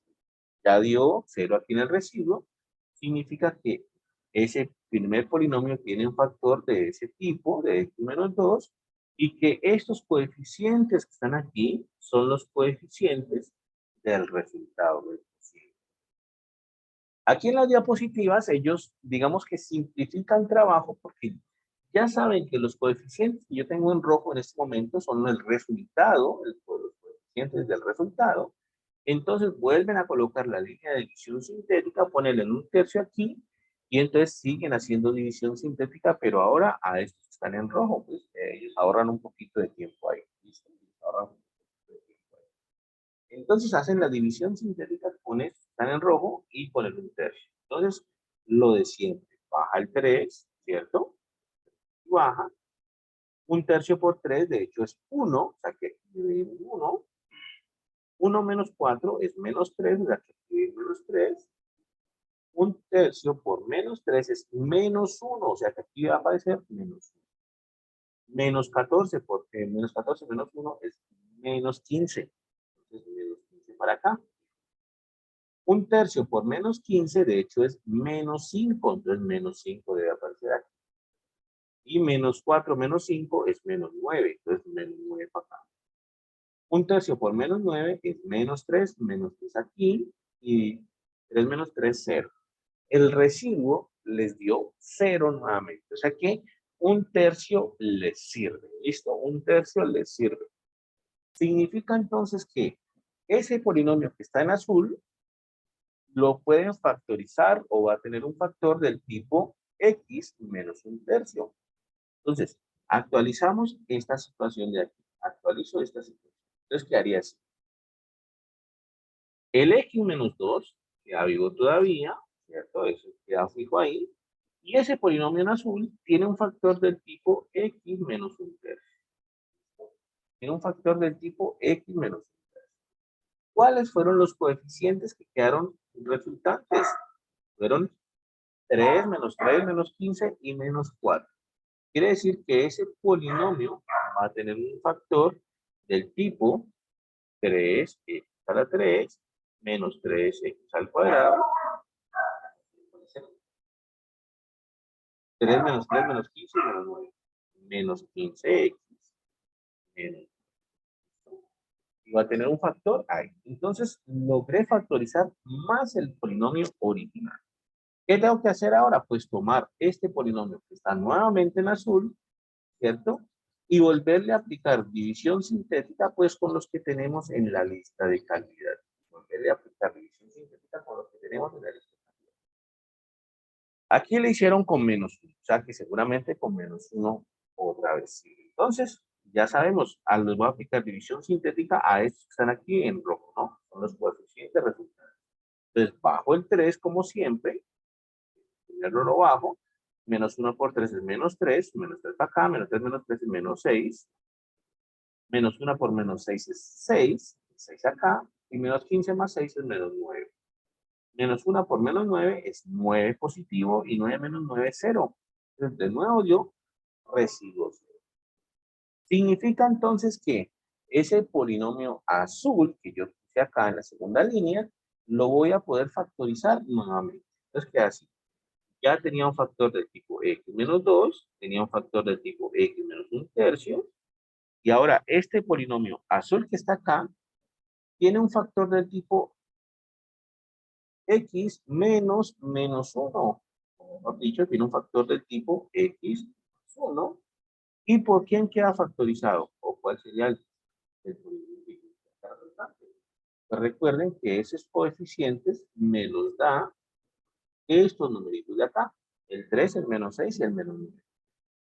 [SPEAKER 1] Ya dio 0 aquí en el residuo, significa que ese primer polinomio tiene un factor de ese tipo, de x menos 2, y que estos coeficientes que están aquí son los coeficientes del resultado del cociente. Aquí en las diapositivas ellos, digamos que simplifican el trabajo porque ya saben que los coeficientes que yo tengo en rojo en este momento son el resultado, los coeficientes del resultado. Entonces vuelven a colocar la línea de división sintética, ponerle en un tercio aquí, y entonces siguen haciendo división sintética, pero ahora a estos que están en rojo, pues ellos ahorran un poquito de tiempo ahí. ¿Listo? Ahorran un poquito de tiempo ahí. Entonces hacen la división sintética con estos que están en rojo y ponen un tercio. Entonces, lo de siempre, baja el 3, ¿cierto? Baja. Un tercio por 3, de hecho, es 1, o sea que dividimos 1. 1 menos 4 es menos 3, o sea que dividir menos 3. Un tercio por menos 3 es menos 1, o sea que aquí va a aparecer menos 1. Menos 14, porque menos 14 menos 1 es menos 15. Entonces, menos 15 para acá. Un tercio por menos 15, de hecho, es menos 5. Entonces, menos 5 debe aparecer aquí. Y menos 4 menos 5 es menos 9. Entonces, menos 9 para acá. Un tercio por menos 9 es menos 3. Menos 3 aquí. Y 3 menos 3, 0. El residuo les dio 0 nuevamente. O sea que un tercio les sirve. ¿Listo? Un tercio les sirve. Significa entonces que ese polinomio que está en azul lo pueden factorizar o va a tener un factor del tipo x menos un tercio. Entonces, actualizamos esta situación de aquí. Actualizo esta situación. Entonces, ¿qué haría así? El x menos 2 queda vivo todavía, ¿cierto? Eso queda fijo ahí. Y ese polinomio en azul tiene un factor del tipo x menos un tercio. Tiene un factor del tipo x menos un tercio. ¿Cuáles fueron los coeficientes que quedaron resultantes? Fueron 3 menos 3 menos 15 y menos 4. Quiere decir que ese polinomio va a tener un factor del tipo 3x a la 3 menos 3x al cuadrado. 3 menos 3 menos 15 menos 9. Menos 15x menos. Y va a tener un factor ahí. Entonces, logré factorizar más el polinomio original. ¿Qué tengo que hacer ahora? Pues tomar este polinomio que está nuevamente en azul, ¿cierto? Y volverle a aplicar división sintética, pues con los que tenemos en la lista de calidad. Volverle a aplicar división sintética con los que tenemos en la lista de calidad. Aquí le hicieron con menos 1, o sea que seguramente con menos 1 otra vez. Entonces, ya sabemos, les voy a aplicar división sintética a estos que están aquí en rojo, ¿no? Son los coeficientes resultantes. Entonces, bajo el 3 como siempre, primero lo bajo, menos 1 por 3 es menos 3, menos 3 para acá, menos 3 menos 3 es menos 6, menos 1 por menos 6 es 6, 6 acá, y menos 15 más 6 es menos 9. Menos 1 por menos 9 es 9 positivo, y 9 menos 9 es 0. Entonces, de nuevo yo residuo 0. Significa entonces que ese polinomio azul que yo puse acá en la segunda línea lo voy a poder factorizar nuevamente. Entonces queda así. Ya tenía un factor del tipo x menos 2, tenía un factor del tipo x menos 1/3, y ahora este polinomio azul que está acá, tiene un factor del tipo x menos menos 1. Como hemos dicho, tiene un factor del tipo x más 1. ¿Y por quién queda factorizado? ¿O cuál sería el polinomio que queda resultante? Pues recuerden que esos coeficientes me los da estos numeritos de acá. El 3, el menos 6 y el menos 9.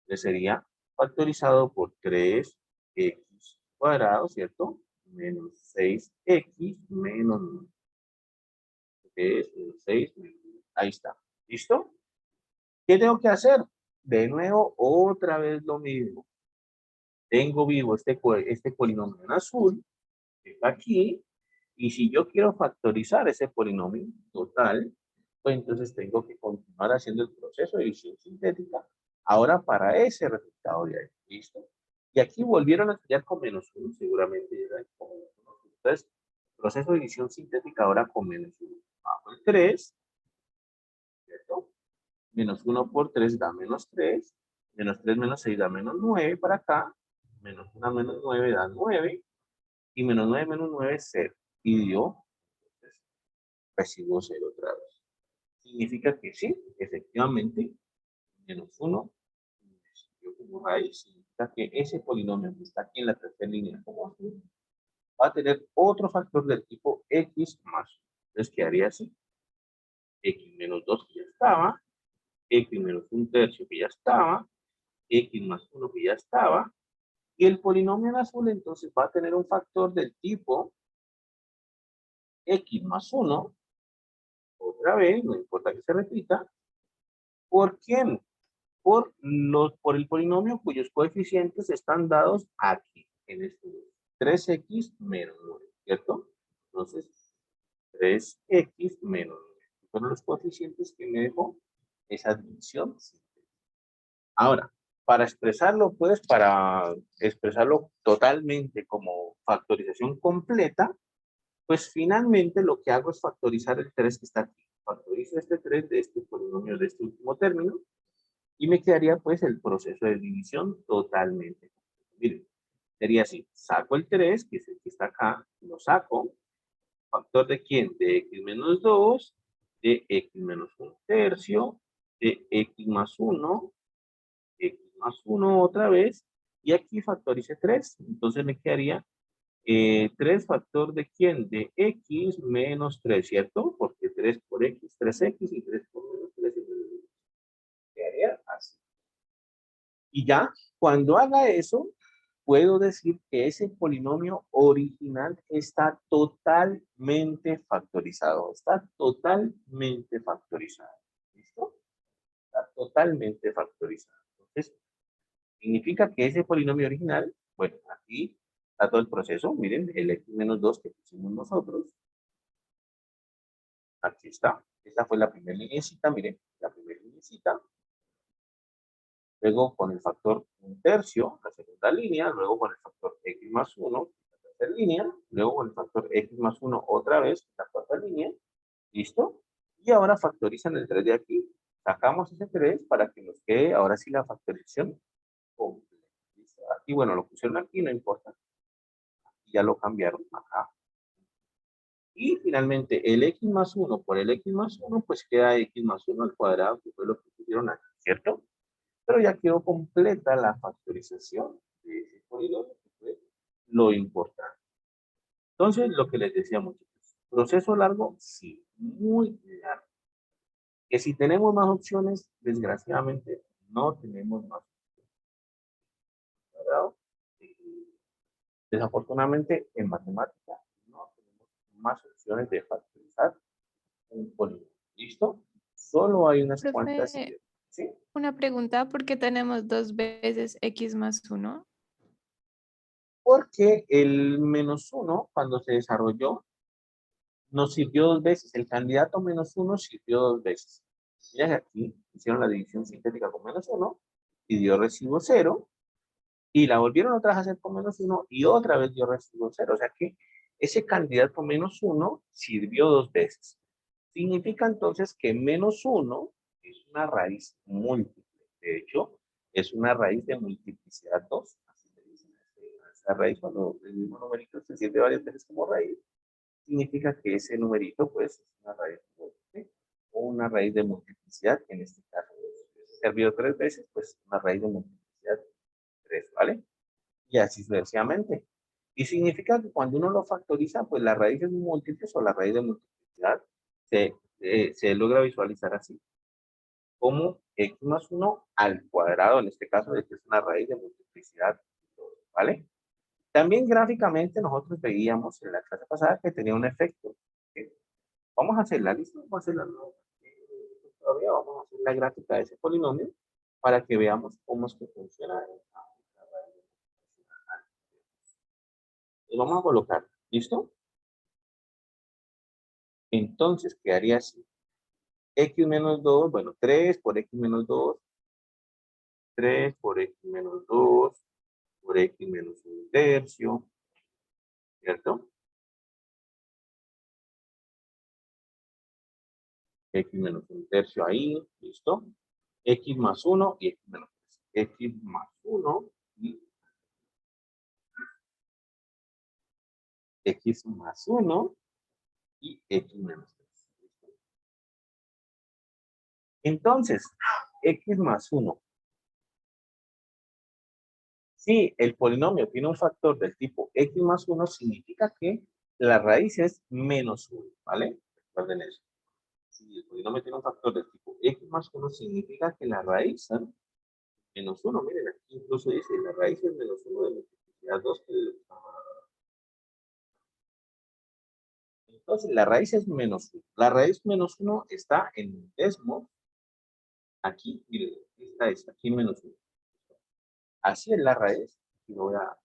[SPEAKER 1] Entonces sería factorizado por 3x cuadrado, ¿cierto? Menos 6x menos 9. Es menos 6 menos 9. Ahí está. ¿Listo? ¿Qué tengo que hacer? De nuevo, otra vez lo mismo. Tengo vivo este polinomio en azul, que está aquí, y si yo quiero factorizar ese polinomio total, pues entonces tengo que continuar haciendo el proceso de división sintética, ahora para ese resultado de ahí. ¿Listo? Y aquí volvieron a estudiar con menos 1, seguramente ya saben con menos 1. Entonces, proceso de división sintética ahora con menos 1. Bajo el 3, ¿cierto? Menos 1 por 3 da menos 3. Menos 3 menos 6 da menos 9 para acá. Menos 1 menos 9 da 9. Y menos 9 menos 9 es 0. Y dio, entonces, recibo 0 otra vez. Significa que sí, efectivamente, menos 1 yo como raíz. Significa que ese polinomio que está aquí en la tercera línea como azul va a tener otro factor del tipo x más 1. Entonces quedaría así. X menos 2 que ya estaba. X menos 1/3 que ya estaba. X más 1 que ya estaba. Y el polinomio en azul entonces va a tener un factor del tipo x más 1, otra vez, no importa que se repita. ¿Por quién? Por el polinomio cuyos coeficientes están dados aquí, en este 3x menos 9, ¿cierto? Entonces, 3x menos 9. Fueron los coeficientes que me dejó esa división. Ahora, para expresarlo, pues, para expresarlo totalmente como factorización completa, pues finalmente lo que hago es factorizar el 3 que está aquí. Factorizo este 3 de este polinomio de este último término y me quedaría pues el proceso de división totalmente. Miren, sería así. Saco el 3, que es el que está acá, lo saco. ¿Factor de quién? De x menos 2, de x menos 1/3, de x más 1, x más 1 otra vez, y aquí factorice 3. Entonces me quedaría 3 factor de quién? De x menos 3, ¿cierto? Porque 3 por x, 3x, y 3 por menos 3 es menos 3. Quedaría así. Y ya, cuando haga eso, puedo decir que ese polinomio original está totalmente factorizado. Está totalmente factorizado. ¿Listo? Está totalmente factorizado. Entonces, significa que ese polinomio original, bueno, aquí está todo el proceso. Miren, el x menos 2 que pusimos nosotros. Aquí está. Esta fue la primera lineecita, miren, la primera lineecita. Luego con el factor 1/3, la segunda línea, luego con el factor x más 1, la tercera línea, luego con el factor x más 1 otra vez, la cuarta línea, ¿listo? Y ahora factorizan el 3 de aquí. Sacamos ese 3 para que nos quede ahora sí la factorización completa. ¿Listo? Aquí, bueno, lo pusieron aquí, no importa. Aquí ya lo cambiaron acá. Y finalmente el x más 1 por el x más 1, pues queda x más 1 al cuadrado, que fue lo que pusieron aquí, ¿cierto? Pero ya quedó completa la factorización de ese polinomio, que fue lo importante. Entonces, lo que les decía, muchachos, proceso largo, sí, muy largo. Que si tenemos más opciones, desgraciadamente, no tenemos más opciones, ¿verdad? Desafortunadamente, en matemática, no tenemos más opciones de factorizar un polinomio. ¿Listo? Solo hay unas cuantas
[SPEAKER 2] Profe,
[SPEAKER 1] ideas. ¿Sí?
[SPEAKER 2] una pregunta, ¿por qué tenemos dos veces x más 1?
[SPEAKER 1] Porque el menos 1, cuando se desarrolló, nos sirvió dos veces. El candidato menos 1 sirvió dos veces. Miren aquí, hicieron la división sintética con menos 1 y dio residuo 0. Y la volvieron otra vez a hacer con menos 1 y otra vez dio residuo 0. O sea que ese candidato menos 1 sirvió 2 veces. Significa entonces que menos 1 es una raíz múltiple. De hecho, es una raíz de multiplicidad 2. Así se dice. Esa raíz, cuando el mismo numerito se sirve varias veces como raíz, significa que ese numerito, pues, es una raíz múltiple o una raíz de multiplicidad, en este caso. Si sirvió 3 veces, pues, una raíz de multiplicidad 3, ¿vale? Y así sucesivamente. Y significa que cuando uno lo factoriza, pues las raíces múltiples o la raíz de multiplicidad se logra visualizar así, como x más 1 al cuadrado, en este caso, de que es una raíz de multiplicidad, ¿vale? También gráficamente nosotros veíamos en la clase pasada que tenía un efecto. Vamos a hacer la lista, vamos a hacer la todavía vamos a hacer la gráfica de ese polinomio para que veamos cómo es que funciona. Y vamos a colocar, ¿listo? Entonces quedaría así. X menos 2, bueno, 3 por X menos 2, 3 por X menos 2, por X menos 1 tercio, ¿cierto? X menos 1 tercio ahí, ¿listo? X más 1 y X menos 3. X más 1 y X más 1 y X menos 3. Entonces, X más 1. Si el polinomio tiene un factor del tipo X más 1, significa que la raíz es menos 1, ¿vale? Recuerden eso. Si el polinomio tiene un factor del tipo X más 1, significa que la raíz es menos 1. Miren, aquí incluso dice, la raíz es menos 1 de multiplicidad 2. Entonces, la raíz es menos 1. La raíz menos 1 está en el desmo. Aquí, miren, esta es aquí menos 1. Así es la raíz. Y lo voy a...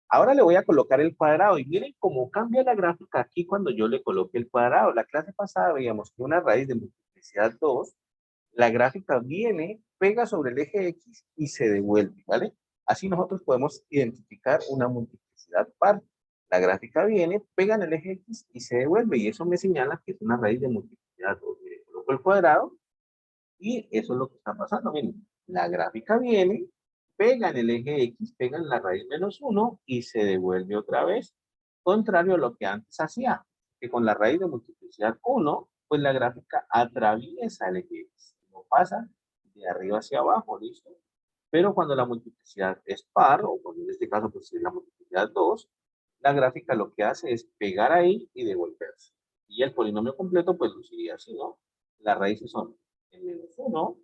[SPEAKER 1] Ahora le voy a colocar el cuadrado y miren cómo cambia la gráfica aquí cuando yo le coloque el cuadrado. La clase pasada veíamos que una raíz de multiplicidad 2, la gráfica viene, pega sobre el eje X y se devuelve, ¿vale? Así nosotros podemos identificar una multiplicidad par. La gráfica viene, pega en el eje X y se devuelve y eso me señala que es una raíz de multiplicidad 2. Miren, coloco el cuadrado y eso es lo que está pasando. Miren, la gráfica viene, pega en el eje X, pega en la raíz menos 1 y se devuelve otra vez. Contrario a lo que antes hacía, que con la raíz de multiplicidad 1, pues la gráfica atraviesa el eje X. No pasa de arriba hacia abajo, ¿listo? Pero cuando la multiplicidad es par, o cuando en este caso pues es la multiplicidad 2, la gráfica lo que hace es pegar ahí y devolverse. Y el polinomio completo pues luciría así, ¿no? Las raíces son en menos 1,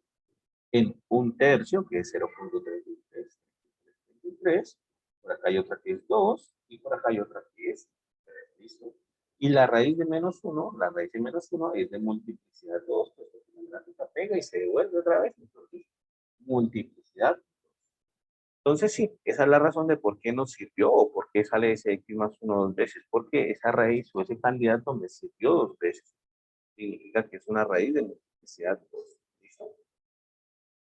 [SPEAKER 1] en un tercio, que es 0.33. Por acá hay otra que es 2, y por acá hay otra que es 3, ¿listo? Y la raíz de menos 1, la raíz de menos 1 es de multiplicidad 2, pues la gráfica pega y se devuelve otra vez, entonces multiplicidad. Entonces sí, esa es la razón de por qué nos sirvió o por qué sale ese X más 1 dos veces, porque esa raíz o ese candidato me sirvió dos veces. Significa que es una raíz de multiplicidad 2, ¿listo?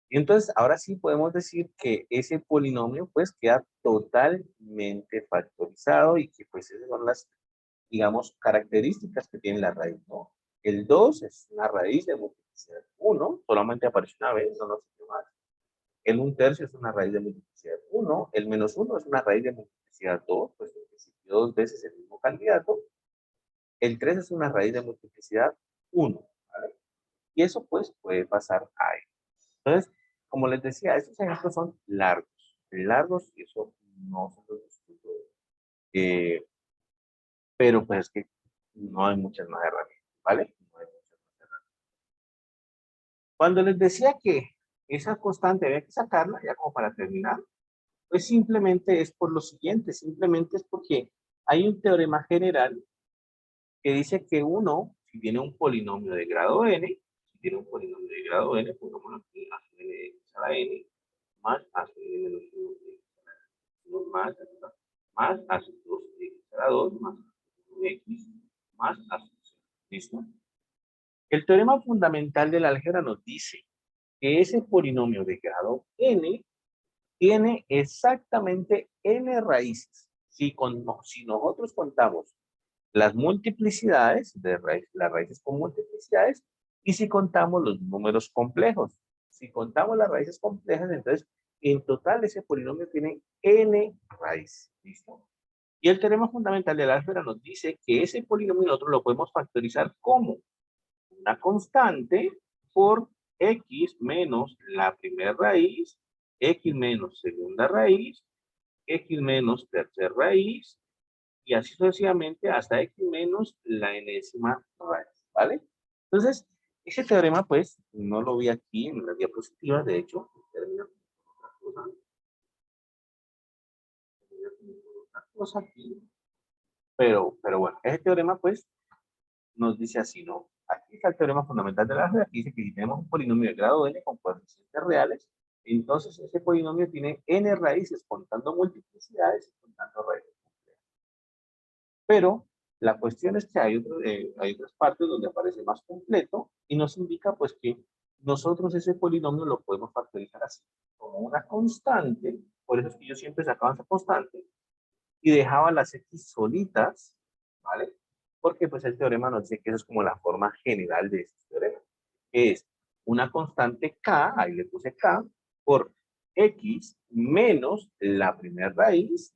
[SPEAKER 1] Y entonces, ahora sí podemos decir que ese polinomio pues queda totalmente factorizado y que pues esas son las, digamos, características que tiene la raíz, ¿no? El 2 es una raíz de multiplicidad 1, solamente aparece una vez, no nos sirve más. El 1 tercio es una raíz de multiplicidad 1, el menos 1 es una raíz de multiplicidad 2, pues porque sirvió dos veces el mismo candidato. El 3 es una raíz de multiplicidad 1, ¿vale? Y eso pues puede pasar ahí. Entonces, como les decía, estos ejemplos son largos, y eso no se los discuto. Eh, pero pues es que no hay muchas más herramientas, ¿vale? No hay muchas más herramientas. Cuando les decía que esa constante había que sacarla, ya como para terminar, pues simplemente es por lo siguiente, simplemente es porque hay un teorema general que dice que uno, si tiene un polinomio de grado n, si tiene un polinomio de grado n, pongámoslo aquí, a n de x a la n, más a n menos 1 de x a la n, más a 2 de x a la 2, más a de x, más a 0. ¿Listo? El teorema fundamental del álgebra nos dice que ese polinomio de grado n tiene exactamente n raíces. Si nosotros contamos las multiplicidades, las raíces con multiplicidades, y si contamos los números complejos. Si contamos las raíces complejas, entonces en total ese polinomio tiene n raíces. ¿Listo? Y el teorema fundamental del álgebra nos dice que ese polinomio nosotros lo podemos factorizar como una constante por x menos la primera raíz, x menos segunda raíz, x menos tercera raíz, y así sucesivamente hasta x menos la enésima raíz, ¿vale? Entonces, ese teorema, pues, no lo vi aquí en las diapositivas, de hecho, otra cosa aquí, pero bueno, ese teorema, pues, nos dice así, ¿no? Aquí está el teorema fundamental de la álgebra, aquí dice que si tenemos un polinomio de grado n con coeficientes reales, entonces ese polinomio tiene n raíces contando multiplicidades y contando raíces. Pero la cuestión es que hay otras partes donde aparece más completo y nos indica pues que nosotros ese polinomio lo podemos factorizar así, como una constante, por eso es que yo siempre sacaba esa constante y dejaba las x solitas, ¿vale? Porque pues el teorema nos dice que eso es como la forma general de este teorema, que es una constante k, ahí le puse k, por x menos la primera raíz,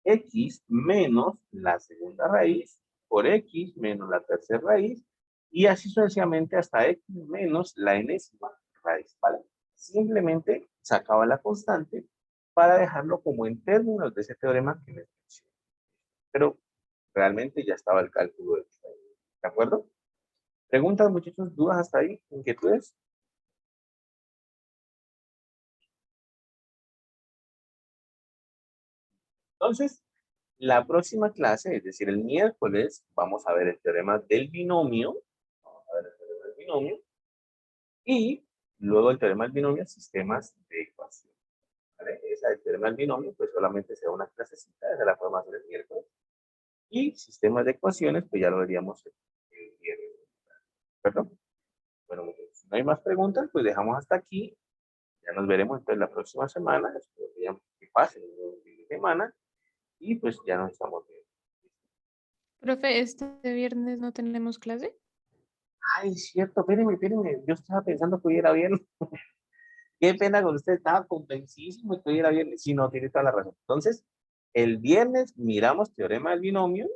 [SPEAKER 1] x menos la segunda raíz, por x menos la tercera raíz, y así sucesivamente hasta x menos la enésima raíz, ¿vale? Simplemente sacaba la constante para dejarlo como en términos de ese teorema que les mencioné. Pero realmente ya estaba el cálculo de acuerdo? ¿Preguntas, muchachos? ¿Dudas hasta ahí? ¿Inquietudes? Entonces, la próxima clase, es decir, el miércoles, vamos a ver el teorema del binomio. Vamos a ver el teorema del binomio. Y luego el teorema del binomio, sistemas de ecuación. ¿Vale? Esa del teorema del binomio, pues solamente será una clasecita, esa la podemos hacer el miércoles. Y sistemas de ecuaciones, pues ya lo veríamos el viernes. ¿Perdón? Bueno, si no hay más preguntas, pues dejamos hasta aquí. Ya nos veremos entonces la próxima semana. Espero que pasen un fin de semana. Y pues ya nos estamos viendo.
[SPEAKER 2] Profe, este viernes no tenemos clase.
[SPEAKER 1] Ay, cierto, espéreme. Yo estaba pensando que hoy era viernes. Qué pena con usted, estaba convencidísimo que hoy era viernes. Sí, no, tiene toda la razón. Entonces, el viernes miramos teorema del binomio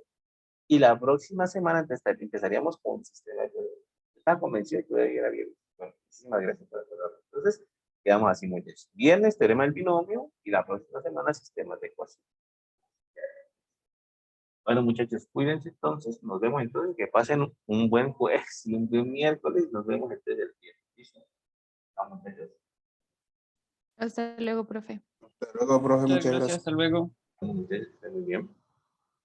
[SPEAKER 1] y la próxima semana empezaríamos con sistema de teorema. Estaba convencido que hoy era viernes. Bueno, muchísimas gracias por acordarme. Entonces, quedamos así muy bien. Viernes, teorema del binomio y la próxima semana, sistemas de ecuación. Bueno, muchachos, cuídense entonces. Nos vemos entonces. Que pasen un buen jueves y un buen miércoles. Nos vemos entonces el viernes. ¿Listo? Vamos, muchachos.
[SPEAKER 2] Hasta luego, profe.
[SPEAKER 3] Hasta luego, profe,
[SPEAKER 4] Muchas
[SPEAKER 3] muchas
[SPEAKER 4] gracias,
[SPEAKER 3] gracias.
[SPEAKER 4] hasta luego.
[SPEAKER 1] Muy bien.